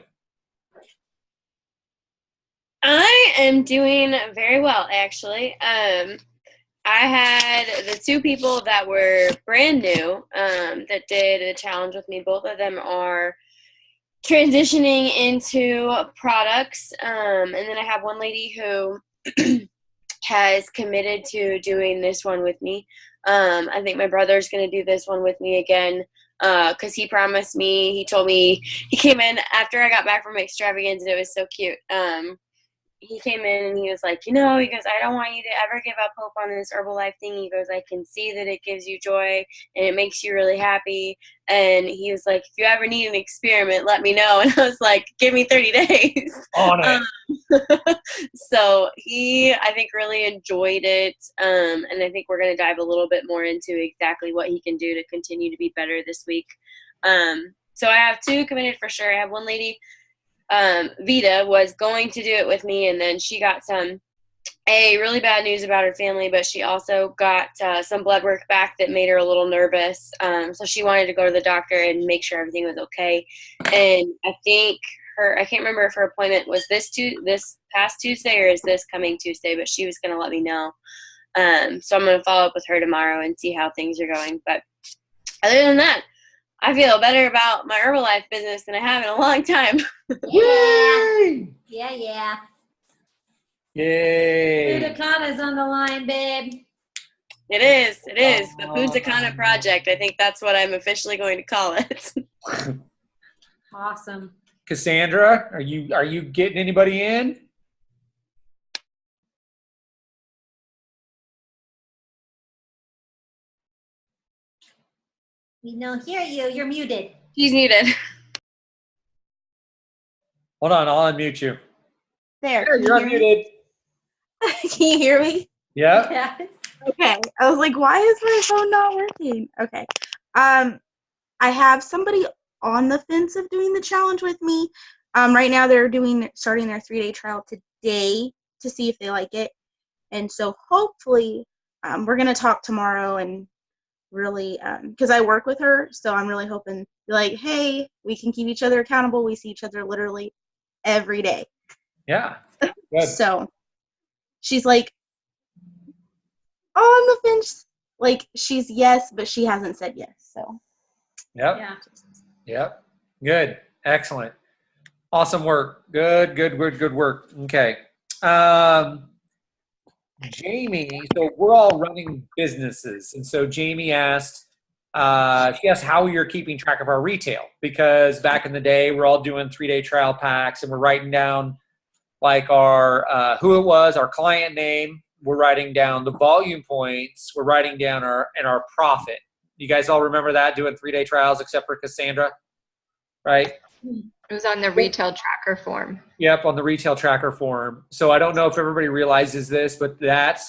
I am doing very well, actually. I had the 2 people that were brand new that did a challenge with me. Both of them are transitioning into products. And then I have one lady who has committed to doing this one with me. I think my brother's going to do this one with me again because he promised me. He told me he came in after I got back from Extravaganza. It was so cute. he came in and he was like, he goes, I don't want you to ever give up hope on this Herbalife thing. He goes, I can see that it gives you joy and it makes you really happy. And he was like, if you ever need an experiment, let me know. And I was like, give me 30 days. On it. So he, I think, really enjoyed it. And I think we're going to dive a little bit more into exactly what he can do to continue to be better this week. So I have 2 committed for sure. I have one lady, Vita, was going to do it with me, and then she got really bad news about her family, but she also got some blood work back that made her a little nervous. So she wanted to go to the doctor and make sure everything was okay. And I think I can't remember if her appointment was this past Tuesday or is this coming Tuesday, but she was going to let me know. So I'm going to follow up with her tomorrow and see how things are going. But other than that, I feel better about my Herbalife business than I have in a long time. Yay! Yeah. Yay! Budakana's on the line, babe. It is. The Punta Project. I think that's what I'm officially going to call it. Awesome. Cassandra, are you getting anybody in? We don't hear you. You're muted. She's muted. Hold on, I'll unmute you. There. There, you're Can you hear me? unmuted. Can you hear me? Yeah. Yeah. Okay. I was like, why is my phone not working? Okay. I have somebody on the fence of doing the challenge with me. Right now they're starting their 3-day trial today to see if they like it. And so hopefully we're going to talk tomorrow and really, because I work with her, so I'm really hoping, like, hey, we can keep each other accountable. We see each other literally every day. Yeah. Good. So she's like on the fence, like she's yes, but she hasn't said yes. So Yep. Yeah. Yep. Good. Excellent. Awesome work. Good work. Okay. Jamie, so we're all running businesses. And so Jamie asked, she asked how you're keeping track of our retail, because back in the day, we're all doing 3-day trial packs and we're writing down like our, who it was, our client name. We're writing down the volume points. We're writing down our profit. You guys all remember that, doing 3-day trials, except for Cassandra, right? It was on the retail tracker form. Yep, on the retail tracker form. So I don't know if everybody realizes this, but that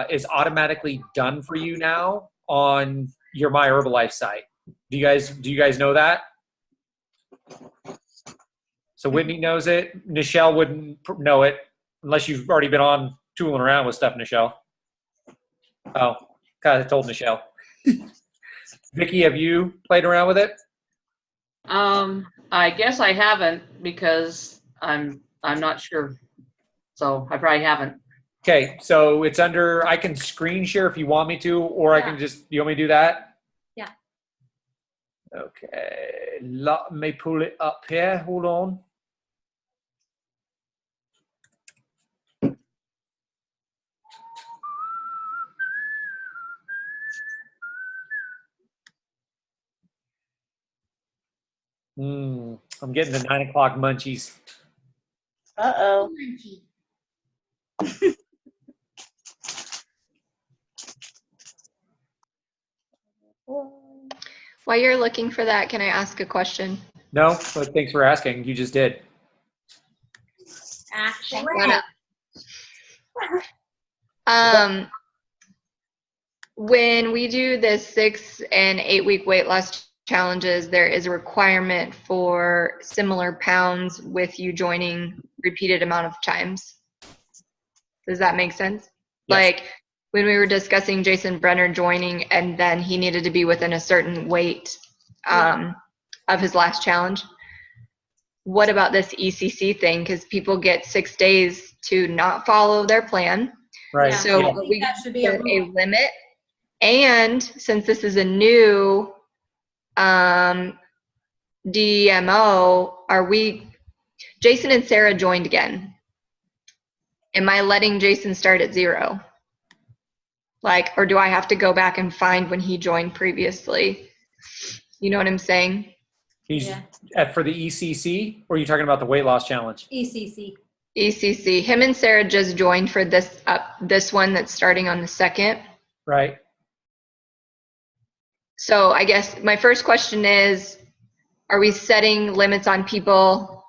is automatically done for you now on your My Herbalife site. Do you guys know that? So Whitney knows it. Nichelle wouldn't know it unless you've already been on tooling around with stuff, Nichelle. Oh, God, I told Nichelle. Vicki, have you played around with it? I guess I haven't because I'm not sure. So I probably haven't. Okay, so it's under, I can screen share if you want me to, or I can just, you want me to do that? Yeah. Okay, let me pull it up here. Hold on. I'm getting the 9 o'clock munchies. Uh-oh. While you're looking for that, can I ask a question? No, but thanks for asking. You just did. Action. When we do the 6 and 8 week weight loss challenges, there is a requirement for similar pounds with you joining repeated amount of times. Does that make sense? Yes. Like when we were discussing Jason Brenner joining and then he needed to be within a certain weight of his last challenge. What about this ECC thing? Because people get 6 days to not follow their plan. Right. Yeah. So I think we that should be a put rule. a limit. And since this is a new DMO, Jason and Sarah joined again. Am I letting Jason start at 0? Or do I have to go back and find when he joined previously? You know what I'm saying? He's Yeah. for the ECC, or are you talking about the weight loss challenge? ECC. ECC. Him and Sarah just joined for this one that's starting on the 2nd. Right. So I guess my first question is, are we setting limits on people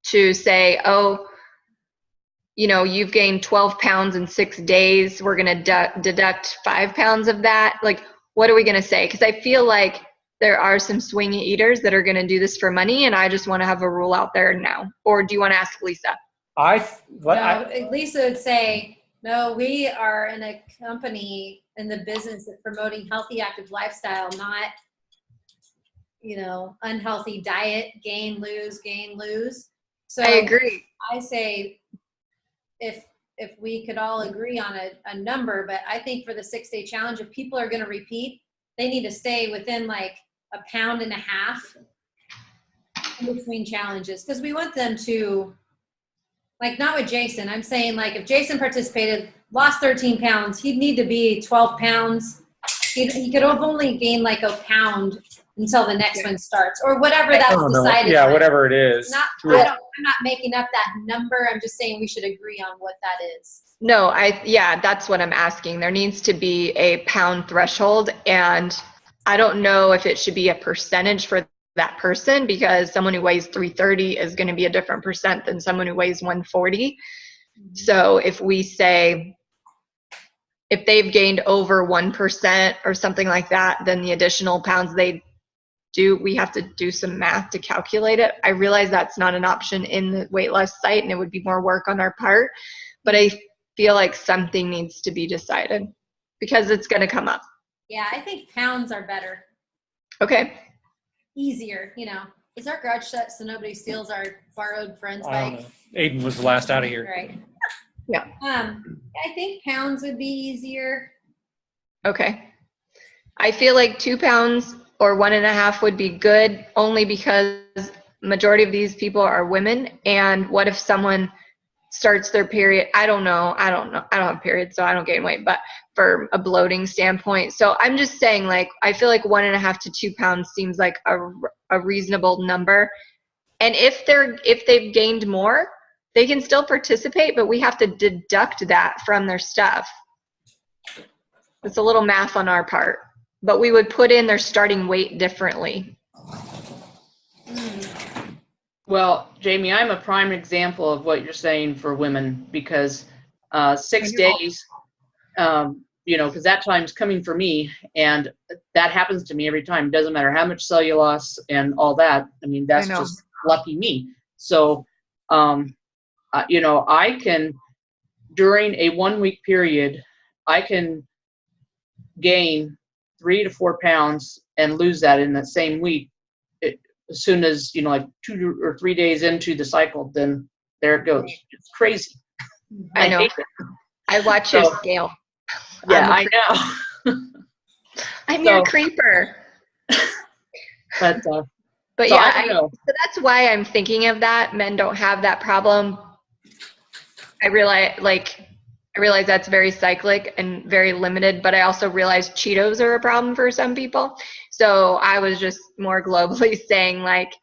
to say, oh, you've gained 12 pounds in 6 days. We're going to deduct 5 pounds of that. Like, what are we going to say? Because I feel like there are some swing eaters that are going to do this for money, and I just want to have a rule out there now. Or do you want to ask Lisa? Lisa would say, no, we are in a company in the business of promoting healthy, active lifestyle, not, unhealthy diet, gain, lose. So I agree. I say, if we could all agree on a number, but I think for the 6-day challenge, if people are going to repeat, they need to stay within like 1.5 pounds in between challenges, because we want them to, like, not with Jason. I'm saying, like, if Jason participated, lost 13 pounds, he'd need to be 12 pounds. He could have only gained like 1 pound until the next one starts, or whatever that's decided. Yeah, whatever it is. I'm not making up that number. I'm just saying we should agree on what that is. No, that's what I'm asking. There needs to be a pound threshold, and I don't know if it should be a percentage for that person, because someone who weighs 330 is going to be a different percent than someone who weighs 140. So if we say, if they've gained over 1% or something like that, then the additional pounds we have to do some math to calculate it. I realize that's not an option in the weight loss site, and it would be more work on our part, but I feel like something needs to be decided because it's going to come up. Yeah, I think pounds are better. Okay. Easier, Is our garage shut so nobody steals our borrowed friend's I don't bike? know. Aiden was the last out of here. Right. Yeah. I think pounds would be easier. Okay. I feel like 2 pounds or 1.5 would be good, only because majority of these people are women. And what if someone starts their period? I don't know. I don't have periods, so I don't gain weight, but for a bloating standpoint. So I'm just saying, like, I feel like 1.5 to 2 pounds seems like a reasonable number. And if they've gained more, they can still participate, but we have to deduct that from their stuff. It's a little math on our part, but we would put in their starting weight differently. Well, Jamie, I'm a prime example of what you're saying for women, because 6 days, because that time's coming for me, and that happens to me every time. It doesn't matter how much cellulose and all that. I mean, that's just lucky me. So, I can, during a 1 week period, I can gain 3 to 4 pounds and lose that in the same week. As soon as, like 2 or 3 days into the cycle, then there it goes. It's crazy. I know. hate it. I watch your scale. Yeah, I know. I'm your creeper. But But so yeah, I don't know. so that's why I'm thinking of that. Men don't have that problem. I realize that's very cyclic and very limited, but I also realize Cheetos are a problem for some people. So I was just more globally saying, like,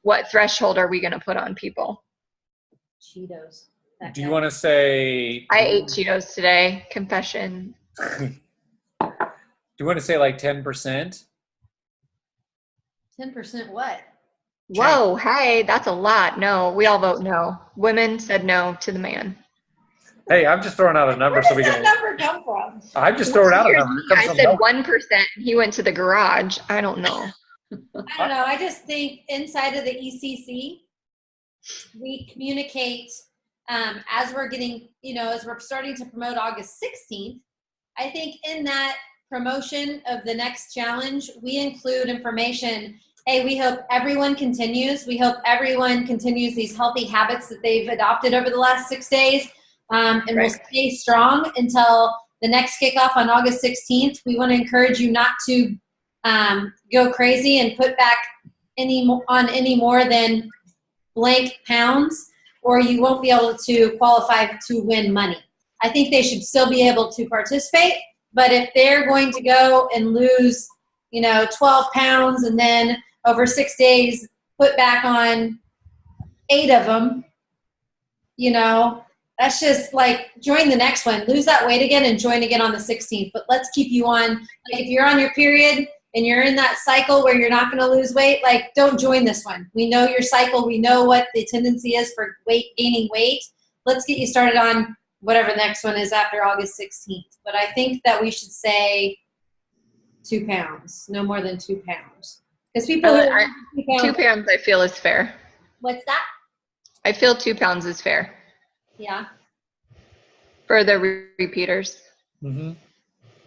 what threshold are we going to put on people? Cheetos. Do you want to say? I ate Cheetos today. Confession. Do you want to say like 10%? 10% what? Whoa, hey, that's a lot. No, we all vote no. Women said no to the man. Hey, I'm just throwing out a number so we can. Where does that number come from? I'm just throwing out a number. It comes I from said nowhere. 1%. And he went to the garage. I don't know. I don't know. I just think inside of the ECC, we communicate as we're getting, as we're starting to promote August 16th. I think in that promotion of the next challenge, we include information. Hey, we hope everyone continues. We hope everyone continues these healthy habits that they've adopted over the last 6 days. And we'll stay strong until the next kickoff on August 16th. We want to encourage you not to go crazy and put back any more than blank pounds, or you won't be able to qualify to win money. I think they should still be able to participate, but if they're going to go and lose, 12 pounds and then over 6 days put back on 8 of them, you know, that's just like join the next one. Lose that weight again and join again on the 16th. But let's keep you on. Like if you're on your period and you're in that cycle where you're not going to lose weight, like don't join this one. We know your cycle. We know what the tendency is for gaining weight. Let's get you started on whatever the next one is after August 16th. But I think that we should say 2 pounds, no more than 2 pounds. Because people who are 2 pounds I feel is fair. What's that? I feel 2 pounds is fair Yeah. for the repeaters. Mm-hmm.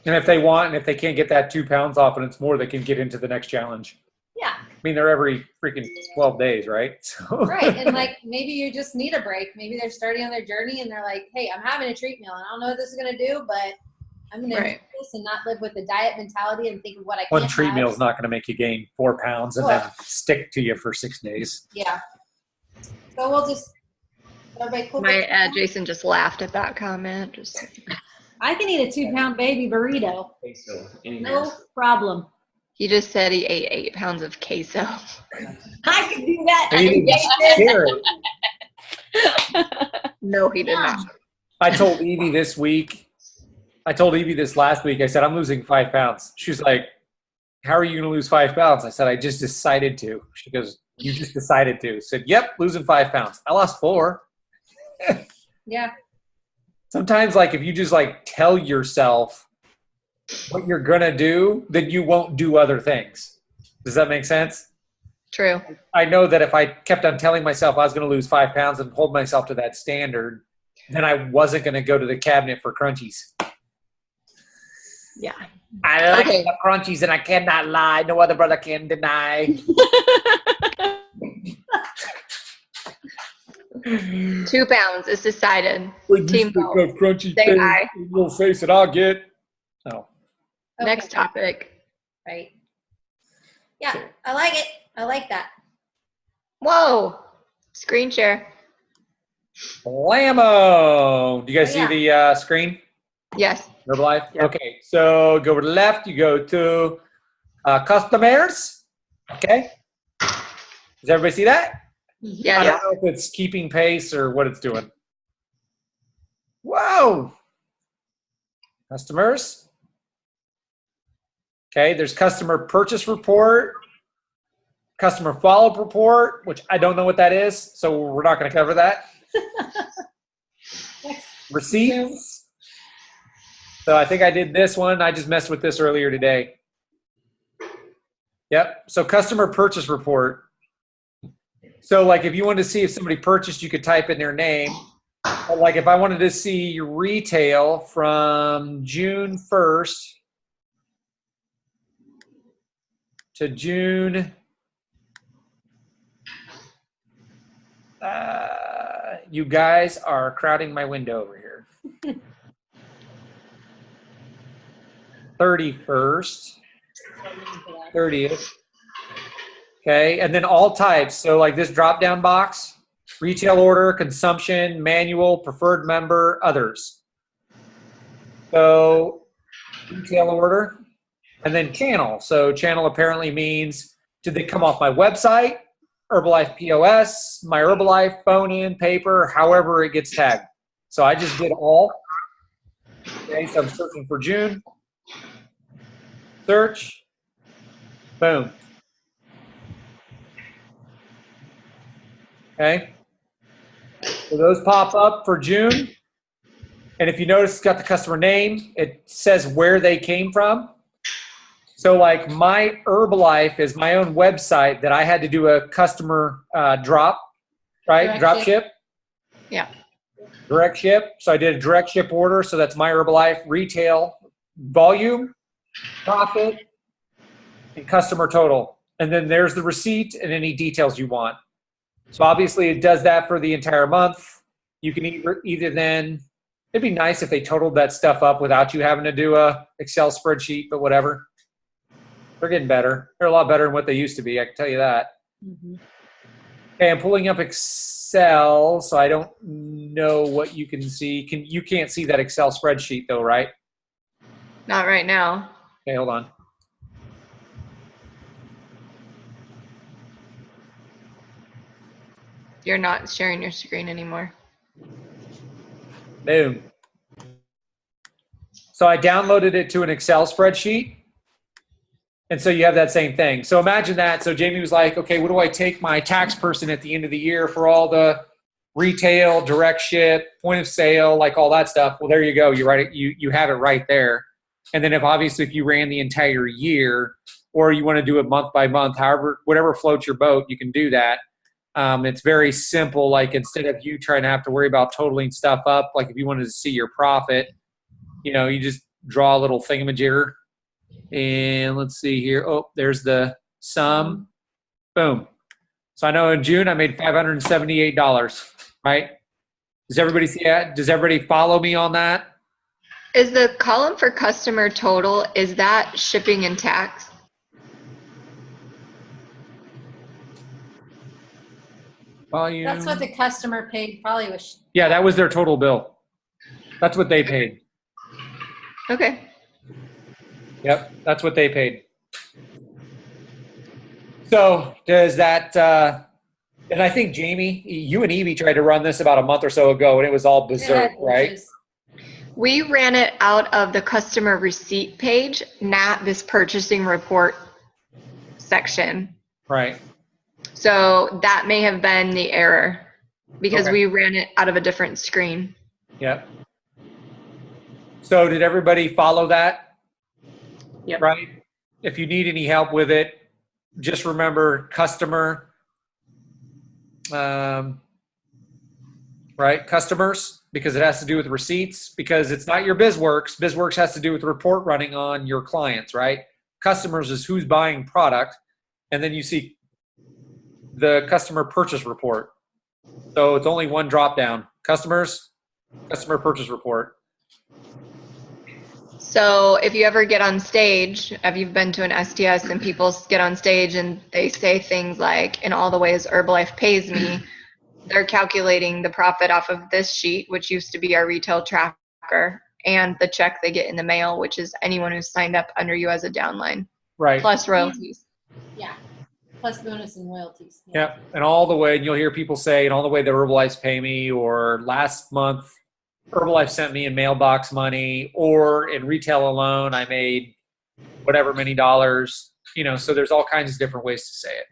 And if they want, and if they can't get that 2 pounds off and it's more, they can get into the next challenge. Yeah. I mean, they're every freaking 12 days, right? So. Right. And like maybe you just need a break. Maybe they're starting on their journey and they're like, hey, I'm having a treat meal and I don't know what this is going to do, but I'm going to do this and not live with the diet mentality and think of what I can. One treat meal is not going to make you gain 4 pounds and then stick to you for 6 days. Yeah. So we'll just, everybody cool. Jason just laughed at that comment. I can eat a 2 pound baby burrito. No problem. He just said he ate 8 pounds of queso. I can do that. No, he did not. I told Evie this last week. I said, I'm losing 5 pounds. She was like, how are you going to lose 5 pounds? I said, I just decided to. She goes, you just decided to. I said, yep, losing 5 pounds. I lost 4. Yeah. Sometimes, like, if you just, like, tell yourself what you're going to do, then you won't do other things. Does that make sense? True. I know that if I kept on telling myself I was going to lose 5 pounds and hold myself to that standard, then I wasn't going to go to the cabinet for crunchies. Yeah. I like the crunchies, and I cannot lie. No other brother can deny. 2 pounds is decided. Team vote. Crunchy Say aye. Little face that I'll get. Oh. Okay. Next topic. Right. Yeah, I like it. I like that. Whoa. Screen share. Blammo. Do you guys see the screen? Yes. Herbalife? Yep. Okay, so go to the left. You go to customers. Okay. Does everybody see that? Yeah. I don't know if it's keeping pace or what it's doing. Whoa. Customers. Okay, there's customer purchase report, customer follow-up report, which I don't know what that is, so we're not going to cover that. Receipts. So I think I did this one. I just messed with this earlier today. Yep. So customer purchase report. So like if you wanted to see if somebody purchased, you could type in their name. But like if I wanted to see retail from June 1st to June, you guys are crowding my window over here. 31st, 30th. Okay, and then all types. So like this drop-down box, retail order, consumption, manual, preferred member, others. So retail order, and then channel. So channel apparently means, did they come off my website, Herbalife POS, my Herbalife, phone in, paper, however it gets tagged. So I just did all. Okay, so I'm searching for June. Search. Boom. Okay. So those pop up for June. And if you notice, it's got the customer name. It says where they came from. So like my Herbalife is my own website that I had to do a customer drop, right? Drop ship. Yeah. Direct ship. So I did a direct ship order. So that's my Herbalife retail volume, profit, and customer total. And then there's the receipt and any details you want. So obviously it does that for the entire month. You can either then, it'd be nice if they totaled that stuff up without you having to do a Excel spreadsheet, but whatever. They're getting better. They're a lot better than what they used to be, I can tell you that. Mm-hmm. Okay, I'm pulling up Excel, so I don't know what you can see. You can't see that Excel spreadsheet though, right? Not right now. Okay, hold on. You're not sharing your screen anymore. Boom. So I downloaded it to an Excel spreadsheet. And so you have that same thing. So imagine that. So Jamie was like, okay, what do I take my tax person at the end of the year for all the retail, direct ship, point of sale, like all that stuff? Well, there you go. You write it. You have it right there. And then if you ran the entire year, or you want to do it month by month, however, whatever floats your boat, you can do that. It's very simple. Like instead of you trying to have to worry about totaling stuff up, like if you wanted to see your profit, you just draw a little thingamajigger. And let's see here. Oh, there's the sum. Boom. So I know in June I made $578, right? Does everybody see that? Does everybody follow me on that? Is the column for customer total, is that shipping and tax? Volume. That's what the customer paid, probably was. Yeah, that was their total bill. That's what they paid. Okay. Yep, that's what they paid. So does that, and I think Jamie, you and Evie tried to run this about a month or so ago, and it was all berserk, right? We ran it out of the customer receipt page, not this purchasing report section. Right. So that may have been the error because Okay. we ran it out of a different screen. Yep. So did everybody follow that? Yep. Right. If you need any help with it, just remember customer, right? Customers, because it has to do with receipts, because it's not your BizWorks. BizWorks has to do with report running on your clients, right? Customers is who's buying product. And then you see the customer purchase report. So it's only one drop down. Customers, customer purchase report. So if you ever get on stage, if you've been to an STS and people get on stage and they say things like, in all the ways Herbalife pays me, they're calculating the profit off of this sheet, which used to be our retail tracker, and the check they get in the mail, which is anyone who's signed up under you as a downline, Right. plus royalties. Yeah. Plus bonus and royalties. Yep. And all the way, and you'll hear people say, and all the way the Herbalife's pay me, or last month Herbalife sent me in mailbox money, or in retail alone I made whatever many dollars, so there's all kinds of different ways to say it.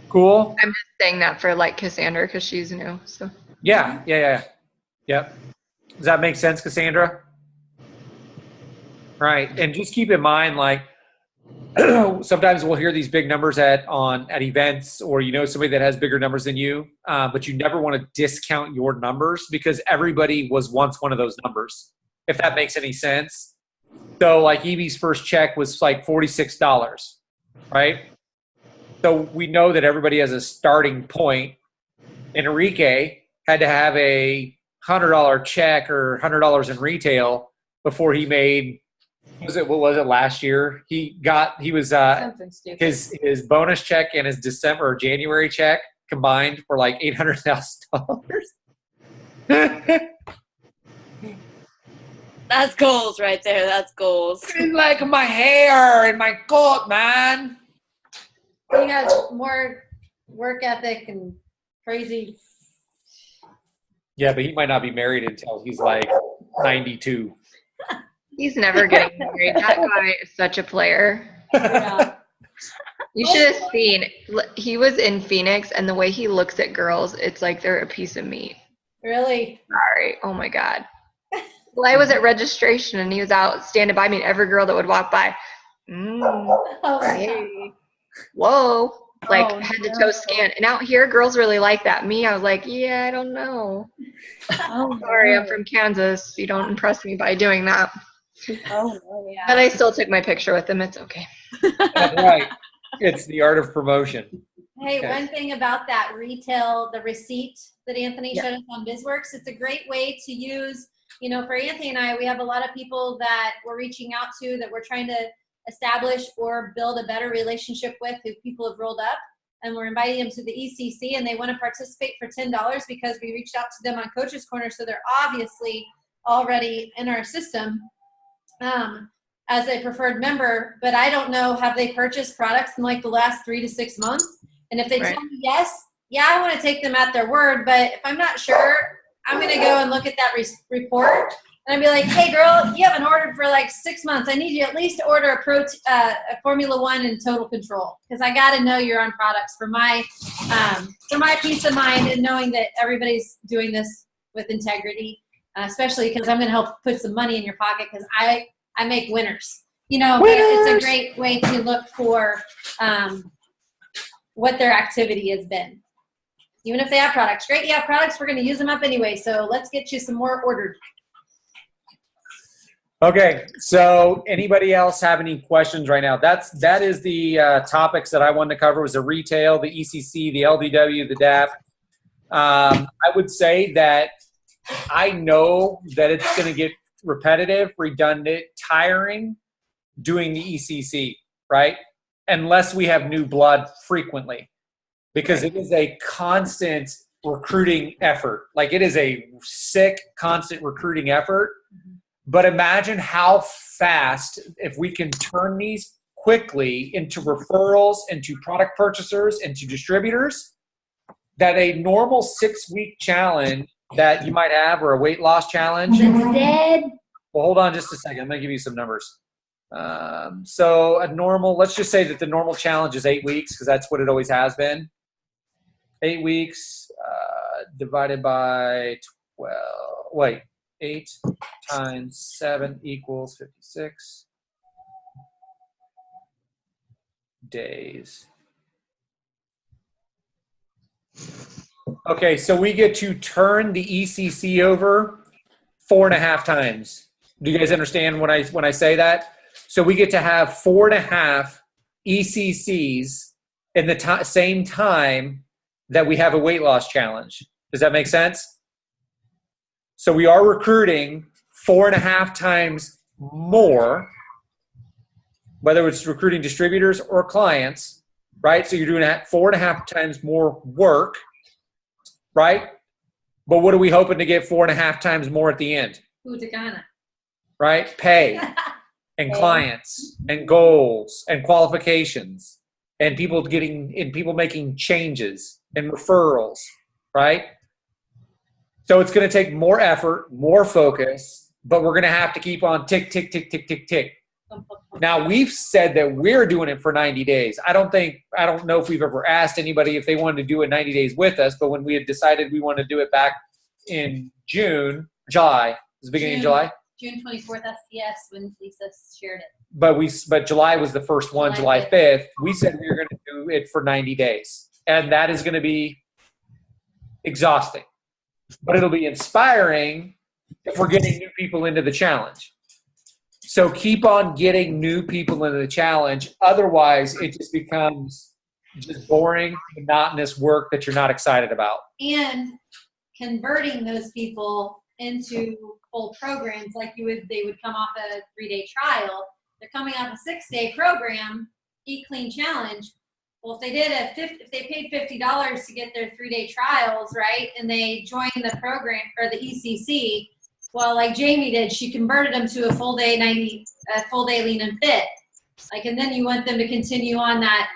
Cool? I'm just saying that for like Cassandra because she's new. So Yeah. Yep. Does that make sense, Cassandra? Right. And just keep in mind, like, sometimes we'll hear these big numbers at events, or somebody that has bigger numbers than you, but you never want to discount your numbers because everybody was once one of those numbers, if that makes any sense. So like Evie's first check was like $46, right? So we know that everybody has a starting point. Enrique had to have a $100 check or $100 in retail before he made, what was it last year? He was Something stupid. his bonus check and his December or January check combined for like $800,000. That's goals right there. That's goals. It's like my hair and my coat, man. He has more work ethic and crazy. Yeah, but he might not be married until he's like 92. he's never getting married. That guy is such a player. Yeah. You should have seen. He was in Phoenix, and the way he looks at girls, it's like they're a piece of meat. Really? Sorry. Oh my God. Well, I was at registration, and he was out standing by me, and every girl that would walk by, Oh, hey, whoa, like Oh, head to no. toe scan. And out here, girls really like that. Me, I was like, yeah, I don't know. Oh, Sorry, I'm from Kansas. You don't impress me by doing that. Oh, no, yeah. But I still took my picture with him. It's okay. That's right. It's the art of promotion. Hey, Okay. one thing about that retail, the receipt that Anthony Yeah. showed us on BizWorks, it's a great way to use, for Anthony and I, we have a lot of people that we're reaching out to that we're trying to establish or build a better relationship with, who people have rolled up, and we're inviting them to the ECC, and they want to participate for $10 because we reached out to them on Coach's Corner, so they're obviously already in our system as a preferred member. But I don't know, have they purchased products in like the last 3 to 6 months? And if they Right. tell me yes, yeah, I want to take them at their word. But if I'm not sure, I'm going to go and look at that report. And I'd be like, hey, girl, you haven't ordered for like 6 months. I need you at least to order a Formula One and Total Control, because I got to know you're on products for my peace of mind and knowing that everybody's doing this with integrity, especially because I'm going to help put some money in your pocket because I make winners. You know, it's a great way to look for what their activity has been. Even if they have products. Great, you have products, we're going to use them up anyway, so let's get you some more ordered. Okay, so anybody else have any questions right now? That is the topics that I wanted to cover. Was the retail, the ECC, the LDW, the DAP. I would say that I know that it's going to get repetitive, redundant, tiring doing the ECC, right? Unless we have new blood frequently, because it is a constant recruiting effort. Like, it is a sick, constant recruiting effort. But imagine how fast, if we can turn these quickly into referrals, into product purchasers, into distributors, that a normal 6-week challenge that you might have, or a weight loss challenge. It's dead. Well, hold on just a second. I'm going to give you some numbers. So a normal, let's just say that the normal challenge is 8 weeks, because that's what it always has been. 8 weeks divided by 12. Wait. 8 times 7 equals 56 days. Okay, so we get to turn the ECC over 4.5 times. Do you guys understand when I say that? So we get to have 4.5 ECCs in the same time that we have a weight loss challenge. Does that make sense? So we are recruiting 4.5 times more, whether it's recruiting distributors or clients, right? So you're doing 4.5 times more work, right? But what are we hoping to get 4.5 times more at the end? Utakana. Right? Pay and clients and goals and qualifications and people making changes and referrals, right? So it's going to take more effort, more focus, but we're going to have to keep on tick, tick, tick, tick, tick, tick. Now, we've said that we're doing it for 90 days. I don't know if we've ever asked anybody if they wanted to do it 90 days with us, but when we had decided we wanted to do it back in July, it was the beginning of July? June 24th STS when Lisa shared it. But July was the first one, July 5th. We said we were going to do it for 90 days. And that is going to be exhausting. But it'll be inspiring if we're getting new people into the challenge. So keep on getting new people into the challenge. Otherwise, it just becomes just boring, monotonous work that you're not excited about. And converting those people into full programs, like they would come off a 3-day trial. They're coming off a 6-day program, Eat Clean Challenge. Well, if they paid $50 to get their 3-day trials, right, and they joined the program or the ECC, well, like Jamie did, she converted them to a full day lean and fit. Like, and then you want them to continue on that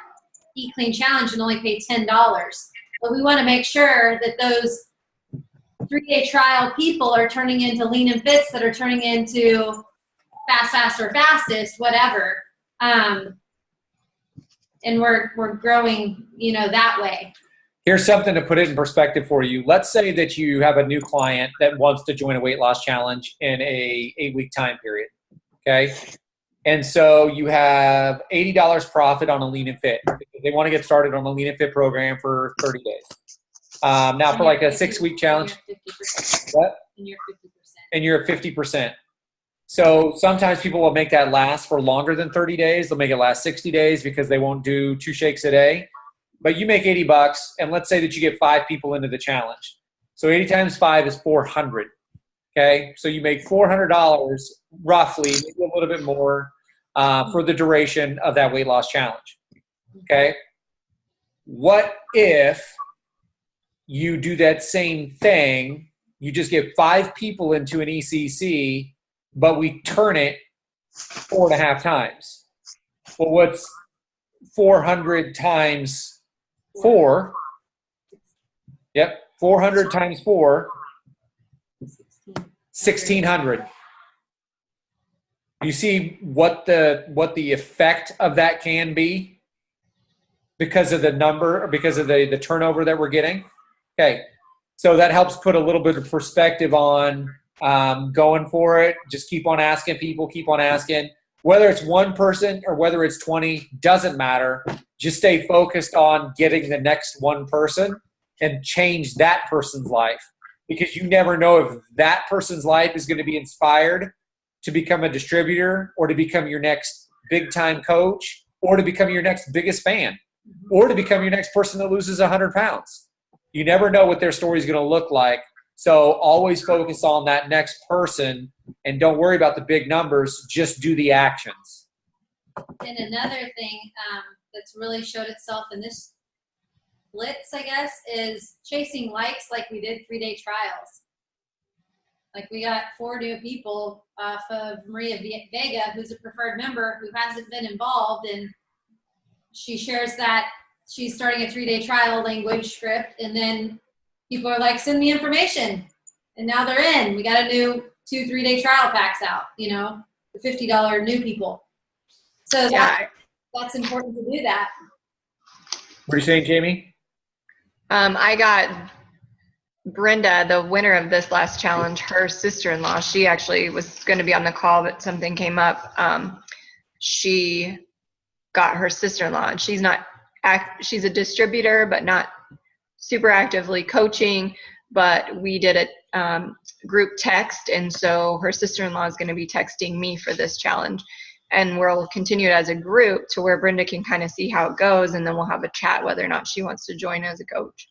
Eat Clean Challenge and only pay $10. But we want to make sure that those 3-day trial people are turning into lean and fits that are turning into fast, faster, fastest, whatever. And we're growing, that way. Here's something to put it in perspective for you. Let's say that you have a new client that wants to join a weight loss challenge in a 8-week time period, okay? And so you have $80 profit on a lean and fit. They want to get started on a lean and fit program for 30 days. Now for like a 6-week challenge. What? And you're at 50%. So sometimes people will make that last for longer than 30 days. They'll make it last 60 days because they won't do 2 shakes a day. But you make $80, and let's say that you get 5 people into the challenge. So 80 times 5 is 400. Okay, so you make $400 roughly, maybe a little bit more, for the duration of that weight loss challenge. Okay, what if you do that same thing? You just get 5 people into an ECC, but we turn it 4.5 times. Well, what's 400 times 4? Yep, 400 times 4 1,600. You see what the effect of that can be because of the number, or because of the turnover that we're getting. Okay, so that helps put a little bit of perspective on going for it. Just keep on asking people, keep on asking. Whether it's one person or whether it's 20, doesn't matter. Just stay focused on getting the next one person and change that person's life, because you never know if that person's life is going to be inspired to become a distributor, or to become your next big time coach, or to become your next biggest fan, or to become your next person that loses 100 pounds. You never know what their story is going to look like. So always focus on that next person and don't worry about the big numbers. Just do the actions. And another thing that's really showed itself in this blitz, I guess, is chasing likes like we did 3-day trials. Like we got 4 new people off of Maria Vega, who's a preferred member who hasn't been involved, and she shares that she's starting a 3-day trial language script, and then people are like, send me information. And now they're in. We got a new 2 3-day trial packs out, you know, the $50 new people. So that's important to do that. What are you saying, Jamie? I got Brenda, the winner of this last challenge, her sister-in-law. She actually was going to be on the call, but something came up. She got her sister-in-law, and she's a distributor, but not super actively coaching. But we did a group text, and so her sister-in-law is going to be texting me for this challenge. And we'll continue it as a group to where Brenda can kind of see how it goes, and then we'll have a chat whether or not she wants to join as a coach.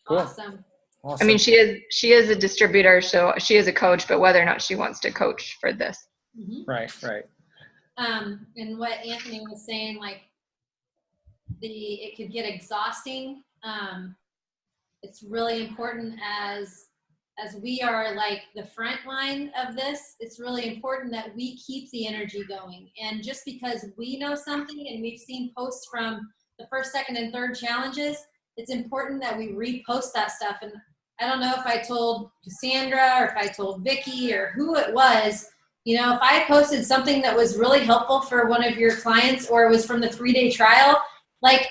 Cool. Awesome. Awesome. I mean, she is a distributor, so she is a coach, but whether or not she wants to coach for this. Mm-hmm. Right. And what Anthony was saying, like it could get exhausting. It's really important as we are like the front line of this, it's really important that we keep the energy going. And just because we know something and we've seen posts from the first, second, and third challenges, it's important that we repost that stuff. And I don't know if I told Cassandra or if I told Vicky or who it was, you know, if I posted something that was really helpful for one of your clients, or it was from the 3-day trial, like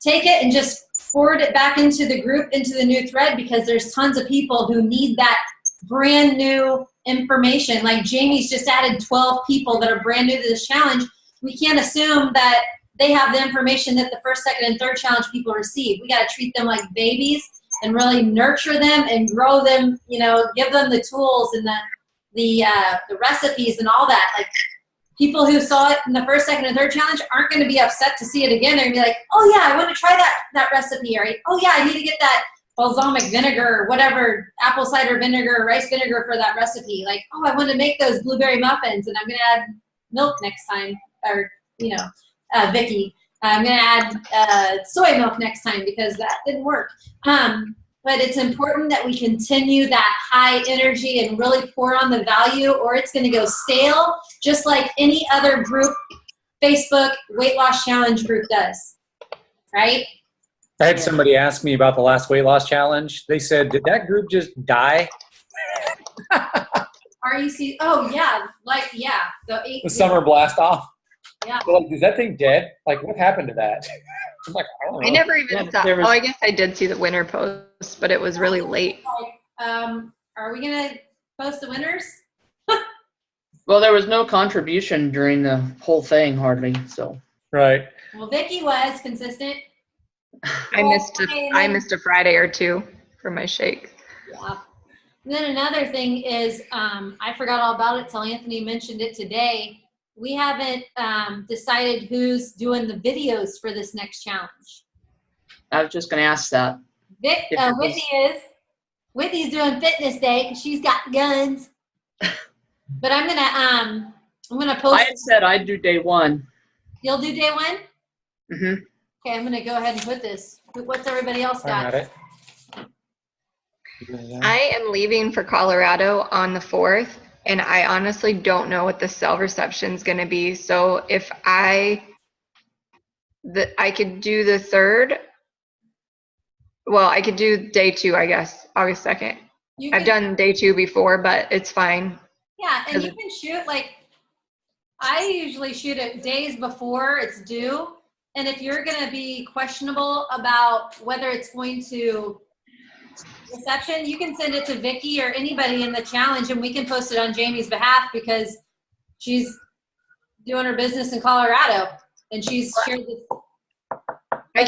take it and just forward it back into the group, into the new thread, because there's tons of people who need that brand new information. Like Jamie's just added 12 people that are brand new to this challenge. We can't assume that they have the information that the first, second, and third challenge people receive. We got to treat them like babies and really nurture them and grow them, you know, give them the tools and the recipes and all that. Like people who saw it in the first, second, and third challenge aren't going to be upset to see it again. They're going to be like, oh yeah, I want to try that recipe. Or, oh yeah, I need to get that balsamic vinegar or whatever, apple cider vinegar or rice vinegar for that recipe. Like, oh, I want to make those blueberry muffins, and I'm going to add milk next time. Or, you know, Vicky, I'm going to add soy milk next time because that didn't work. But it's important that we continue that high energy and really pour on the value, or it's going to go stale, just like any other group, Facebook weight loss challenge group does, right? I had somebody ask me about the last weight loss challenge. They said, did that group just die? RUC, oh yeah, like, yeah. The summer blast off? Yeah. They're like, is that thing dead? Like, what happened to that? I'm like, I don't know. I never even saw. there was- Oh, I guess I did see the winner post, but it was really late. Are we going to post the winners? Well, there was no contribution during the whole thing, hardly. So Right. Well, Vicky was consistent. I missed a Friday or two for my shake. Yeah. And then another thing is, I forgot all about it till Anthony mentioned it today. We haven't decided who's doing the videos for this next challenge. I was just going to ask that. Whitney is. Whitney's doing fitness day because she's got guns. But I'm gonna post. I had said I'd do day 1. You'll do day 1. Mm-hmm. Okay, I'm gonna go ahead and put this. What's everybody else I got? got it. I am leaving for Colorado on the 4th, and I honestly don't know what the cell reception is going to be. So if I could do the 3rd. Well, I could do day 2, I guess, August 2nd. You I've can- done day 2 before, but it's fine. Yeah, and Does you can shoot I usually shoot it days before it's due. And if you're going to be questionable about whether it's going to reception, you can send it to Vicky or anybody in the challenge, and we can post it on Jamie's behalf because she's doing her business in Colorado, and she's shared this. I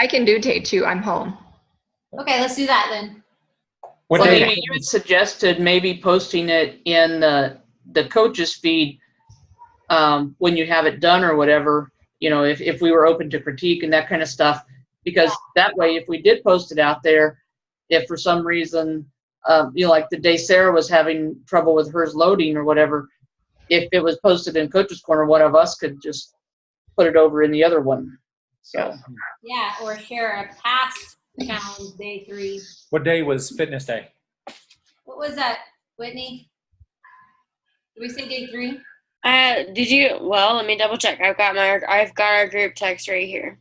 can do day 2. I'm home. Okay, let's do that then. What Well, day? Amy, you had suggested maybe posting it in the coaches feed when you have it done or whatever, if we were open to critique and that kind of stuff, because that way, if we did post it out there, if for some reason, like the day Sarah was having trouble with hers loading or whatever, if it was posted in Coach's Corner, one of us could just put it over in the other one. So Yeah, or share a past challenge day 3. What day was fitness day? What was that, Whitney? Did we say day 3? Did you? Well, let me double check. I've got our group text right here.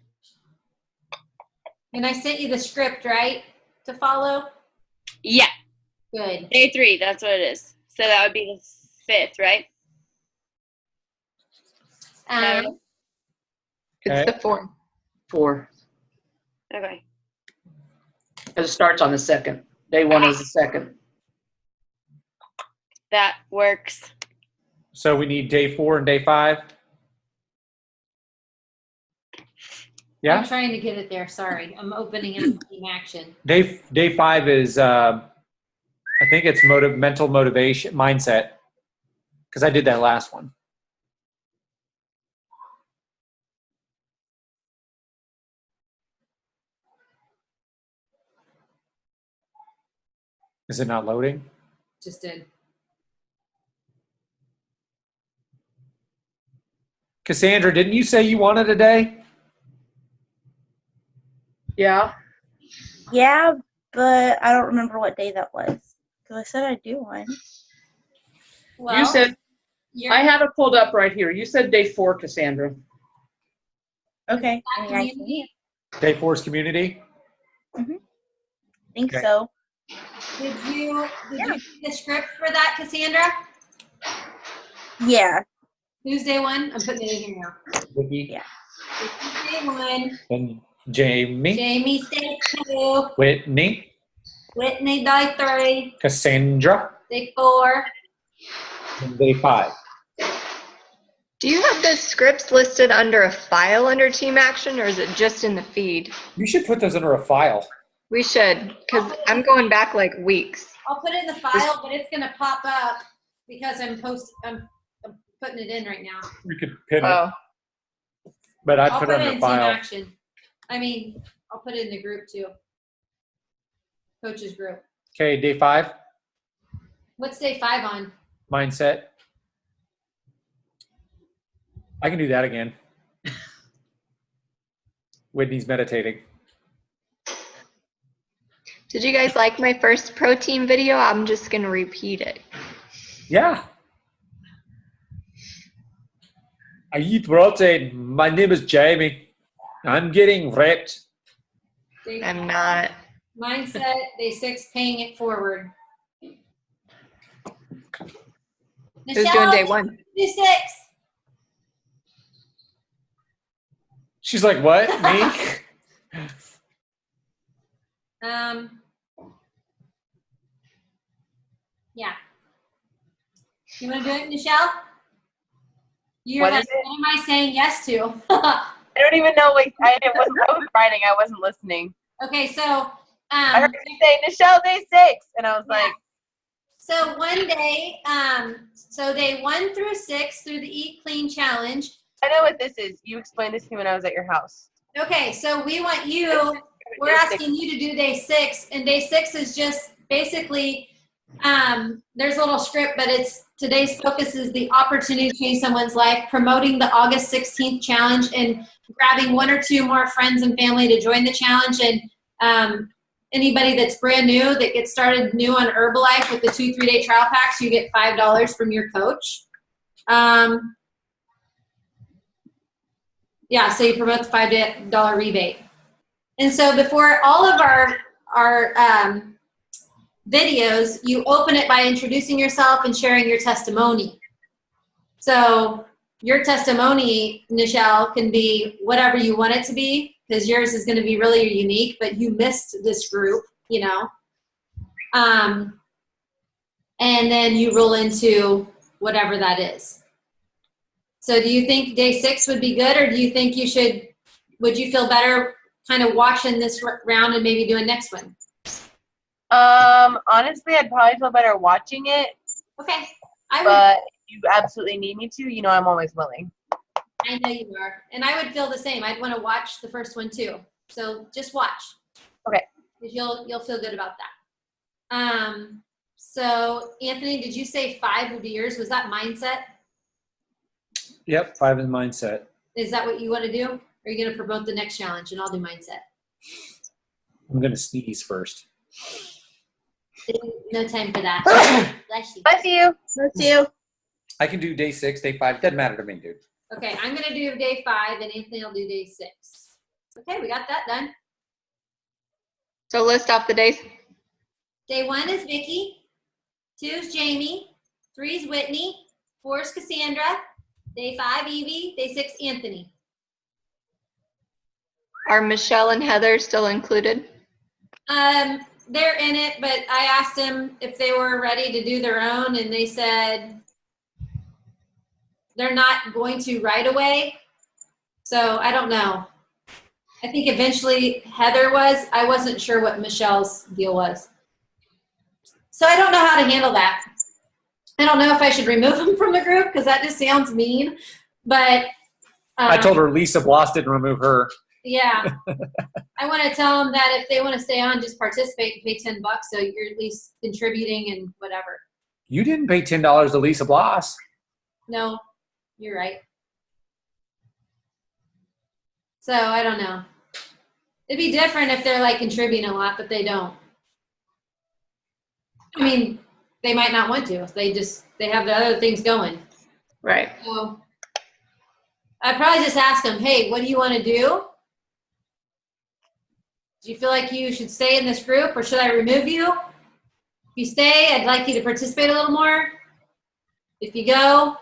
And I sent you the script, right, to follow? Yeah, Good. day 3. That's what it is. So that would be the 5th, right? It's Okay. the 4th. 4, Okay. because it starts on the 2nd. Day 1 is the 2nd. That works. So we need day 4 and day 5. Yeah. I'm trying to get it there. Sorry. I'm opening up Team Action. Day 5 is I think it's mental motivation mindset, because I did that last one. Is it not loading? Just did. Cassandra, didn't you say you wanted a day? Yeah. Yeah, but I don't remember what day that was because I said I'd do one. Well, You said, you're I have it pulled up right here. You said day 4, Cassandra. Okay, not I mean, I community. Day 4 is community. think Okay. so. Did you see the script for that, Cassandra? Yeah. Who's day 1? I'm putting it in here now. Vicky. Yeah. Vicky's day 1. Then Jamie. Jamie's day 2. Whitney. Whitney day 3. Cassandra. Day 4. And day 5. Do you have the scripts listed under a file under Team Action, or is it just in the feed? You should put those under a file. We should, because I'm going back like weeks. I'll put it in the file, but it's gonna pop up because I'm putting it in right now. We could pin it, Oh, but I'd I'll put put it it under in Team file. Action. I'll put it in the group too. Coaches group. Okay, day 5, What's day 5 on? mindset. I can do that again. Whitney's meditating. did you guys like my first protein video? I'm just going to repeat it. Yeah. I eat protein. My name is Jamie. I'm getting ripped. Day I'm not. Mindset, day 6, paying it forward. Who's doing day 1? Day 6. She's like, what? Me? Yeah. You want to do it, Michelle? You're What like, is it? what am I saying yes to? I don't even know. I was writing. I wasn't listening. Okay, so I heard you say Michelle day 6, and I was Yeah. like, so one day, so day 1 through 6 through the Eat Clean Challenge. I know what this is. You explained this to me when I was at your house. Okay, so we're asking you to do day 6, and day 6 is just basically, there's a little script, but today's focus is the opportunity to change someone's life, promoting the August 16th challenge, and grabbing 1 or 2 more friends and family to join the challenge. And anybody that's brand new that gets started new on Herbalife with the 2 3-day trial packs, you get $5 from your coach. Yeah, so you promote the $5 rebate. And so before all of our videos, you open it by introducing yourself and sharing your testimony. So your testimony, Nichelle, can be whatever you want it to be, because yours is going to be really unique, but you missed this group, you know. And then you roll into whatever that is. So do you think day 6 would be good, or do you think would you feel better kind of watching this round and maybe doing next one? Honestly, I'd probably feel better watching it. Okay. But if you absolutely need me to, you know I'm always willing. I know you are. And I would feel the same. I'd want to watch the first one too. So just watch. Okay. Because you'll feel good about that. So Anthony, did you say 5 would be yours? Was that mindset? Yep, 5 is mindset. Is that what you want to do? Or are you going to promote the next challenge and I'll do mindset? I'm going to sneeze first. No time for that. Bless you. Bless you. Let's you. I can do day 6, day 5. Doesn't matter to me, dude. Okay, I'm going to do day 5 and Anthony will do day 6. Okay, we got that done. So list off the days. Day 1 is Vicky. 2 is Jamie. 3 is Whitney. 4 is Cassandra. Day 5, Evie. Day 6, Anthony. Are Michelle and Heather still included? They're in it, but I asked them if they were ready to do their own, and they said they're not going to right away. So I don't know. I think eventually Heather was. I wasn't sure what Michelle's deal was. So I don't know how to handle that. I don't know if I should remove them from the group because that just sounds mean. But I told her Lisa Bloss didn't remove her. Yeah. I want to tell them that if they want to stay on, just participate and pay $10 so you're at least contributing and whatever. You didn't pay $10 to Lisa Bloss. No, you're right. So I don't know. It'd be different if they're like contributing a lot, but they don't. I mean, they might not want to. They have the other things going. Right. So I'd probably just ask them, hey, what do you want to do? Do you feel like you should stay in this group or should I remove you? If you stay, I'd like you to participate a little more. If you go,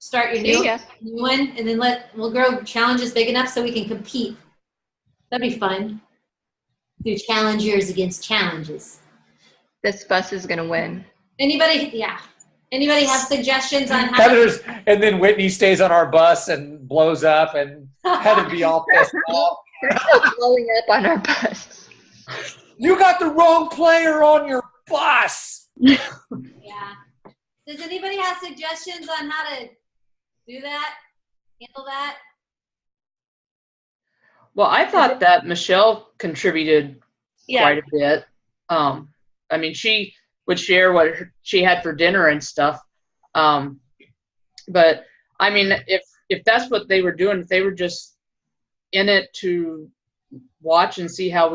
start your new one, and then we'll grow challenges big enough so we can compete. That'd be fun. Do challengers against challenges. This bus is gonna win. Anybody have suggestions on how Heather's, and then Whitney stays on our bus and blows up, and Heather be all pissed off. They're still blowing up on our bus. You got the wrong player on your bus. Yeah. Does anybody have suggestions on how to do that? Handle that? Well, I thought that Michelle contributed quite a bit. I mean, she would share what she had for dinner and stuff. But I mean, if that's what they were doing, if they were just in it to watch and see how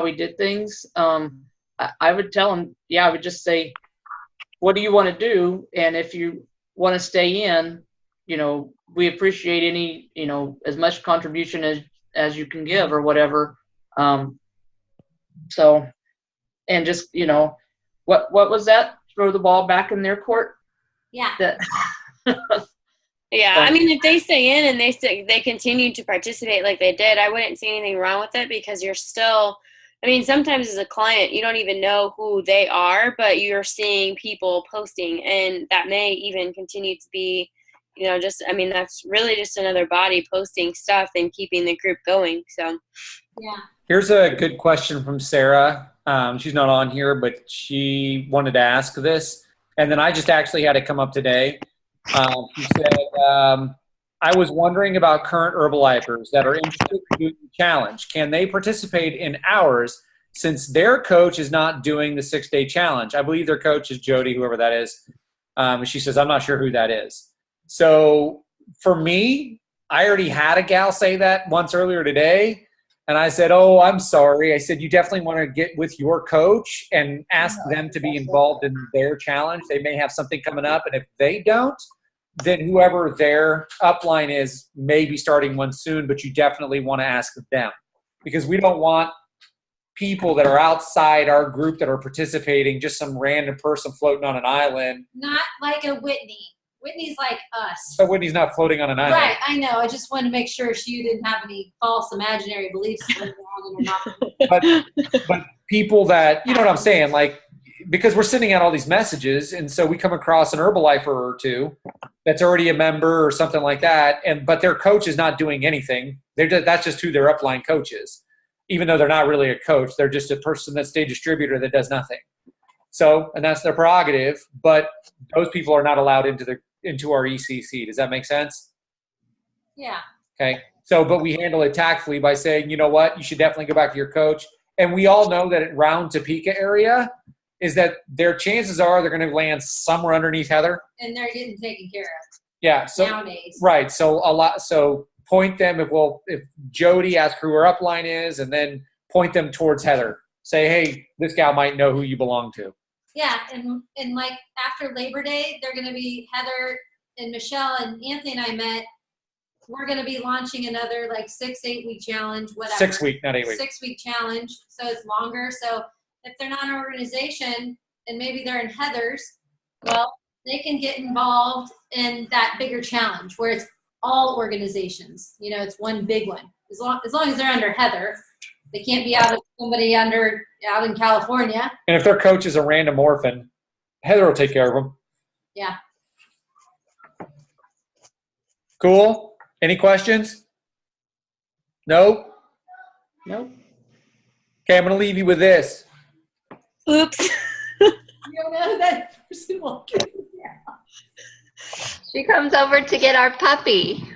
we did things, I would tell them, I would just say, what do you want to do? And if you want to stay in, we appreciate any, as much contribution as you can give or whatever. So, and just, what was that? Throw the ball back in their court? Yeah. Yeah, I mean, if they stay in and they continue to participate like they did, I wouldn't see anything wrong with it because you're still, I mean, sometimes as a client, you don't even know who they are, but you're seeing people posting, and that may even continue to be, that's really just another body posting stuff and keeping the group going. So, yeah. Here's a good question from Sarah. She's not on here, but she wanted to ask this, and then I just actually had it come up today. She said, I was wondering about current Herbalifers that are interested in doing the challenge. Can they participate in ours since their coach is not doing the 6-day challenge? I believe their coach is Jody, whoever that is. She says, I'm not sure who that is. So for me, I already had a gal say that once earlier today. And I said, oh, I'm sorry. I said, you definitely want to get with your coach and ask them to be involved in their challenge. They may have something coming up. And if they don't, then whoever their upline is may be starting one soon, but you definitely want to ask them because we don't want people that are outside our group that are participating, just some random person floating on an island. Not like a Whitney. Whitney's like us. But Whitney's not floating on an island. Right, I know. I just wanted to make sure you didn't have any false imaginary beliefs going on or not. But people that, you know what I'm saying, like, because we're sending out all these messages, and so we come across an Herbalifer or two that's already a member or something like that, but their coach is not doing anything. That's just who their upline coach is. Even though they're not really a coach, they're just a person that's a distributor that does nothing. So, and that's their prerogative, but those people are not allowed into our ECC. Does that make sense? Yeah. Okay. So, but we handle it tactfully by saying, you know what, you should definitely go back to your coach. And we all know that around Topeka area is that their chances are they're going to land somewhere underneath Heather. And they're getting taken care of. Yeah. So nowadays. Right. So point them if Jody asks who her upline is, and then point them towards Heather. Say, hey, this gal might know who you belong to. Yeah, and like after Labor Day, they're going to be Heather and Michelle and Anthony and I met. We're going to be launching another like 6-8 week challenge, whatever. 6 week, not 8 week. 6 week challenge, so it's longer. So if they're not an organization and maybe they're in Heather's, well, they can get involved in that bigger challenge where it's all organizations. You know, it's one big one. As long as they're under Heather, they can't be out in California. And if their coach is a random orphan, Heather will take care of them. Yeah. Cool. Any questions? No? Nope. Okay, I'm going to leave you with this. Oops. You don't know that person will get it. She comes over to get our puppy.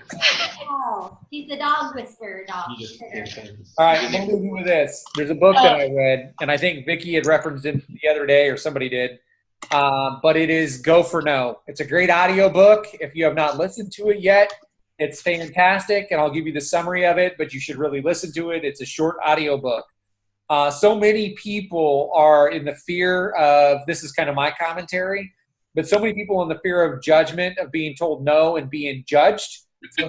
Oh, he's the dog whisperer dog. All right, I'm going to leave you with this. There's a book that I read, and I think Vicki had referenced it the other day, or somebody did. But it is Go for No. It's a great audio book. If you have not listened to it yet, it's fantastic, and I'll give you the summary of it, but you should really listen to it. It's a short audio book. So many people are in the fear of, this is kind of my commentary, but so many people in the fear of judgment, of being told no and being judged. So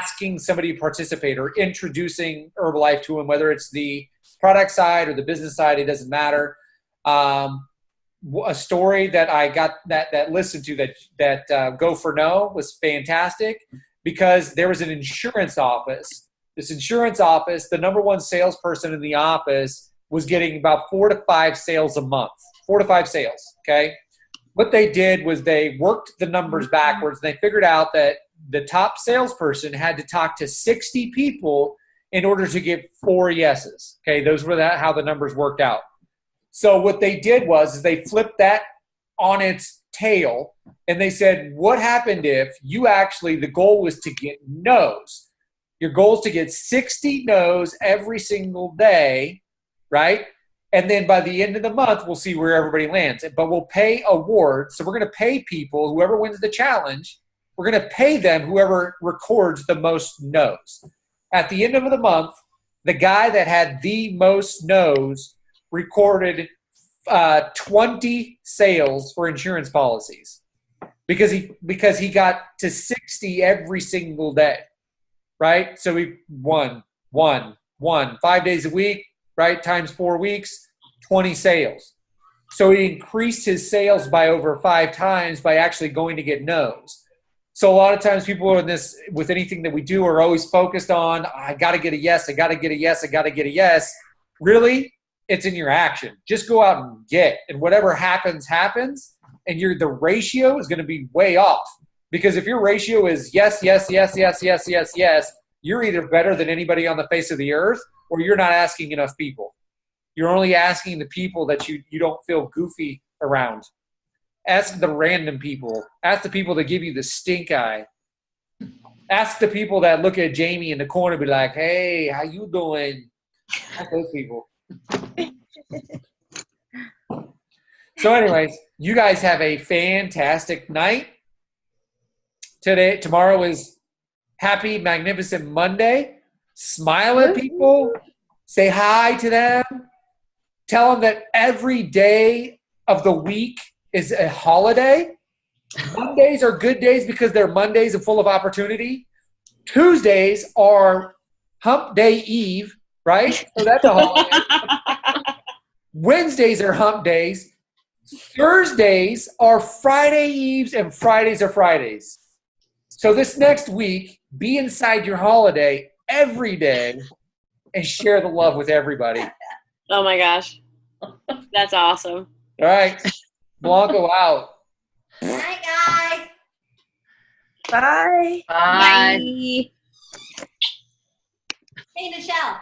asking somebody to participate or introducing Herbalife to them, whether it's the product side or the business side, it doesn't matter. A story that I got that listened to that Go for No was fantastic, because there was an insurance office. This insurance office, the number one salesperson in the office was getting about 4 to 5 sales a month. 4 to 5 sales. Okay. What they did was they worked the numbers backwards. And they figured out that the top salesperson had to talk to 60 people in order to get 4 yeses. Okay, those were how the numbers worked out. So what they did was they flipped that on its tail, and they said, what happened if you actually, the goal was to get no's. Your goal is to get 60 no's every single day, right? And then by the end of the month, we'll see where everybody lands. But we'll pay awards. So we're going to pay people, whoever wins the challenge, we're going to pay them whoever records the most no's. At the end of the month, the guy that had the most no's recorded 20 sales for insurance policies because he got to 60 every single day, right? So he won 5 days a week, right? Times 4 weeks, 20 sales. So he increased his sales by over 5 times by actually going to get no's. So a lot of times people in this, with anything that we do, are always focused on, I got to get a yes, I got to get a yes, I got to get a yes. Really, it's in your action. Just go out and get. And whatever happens, happens. And the ratio is going to be way off. Because if your ratio is yes, yes, yes, yes, yes, yes, yes, you're either better than anybody on the face of the earth, or you're not asking enough people. You're only asking the people that you don't feel goofy around. Ask the random people. Ask the people that give you the stink eye. Ask the people that look at Jamie in the corner and be like, hey, how you doing? Ask those people. So anyways, you guys have a fantastic night. Tomorrow is Happy Magnificent Monday. Smile at people. Say hi to them. Tell them that every day of the week is a holiday. Mondays are good days because they're Mondays and full of opportunity. Tuesdays are Hump Day Eve, right? So that's a holiday. Wednesdays are hump days. Thursdays are Friday Eves, and Fridays are Fridays. So this next week, be inside your holiday every day and share the love with everybody. Oh my gosh. That's awesome. All right. Blanco out. Night, guys. Bye. Bye. Bye. Hey, Michelle.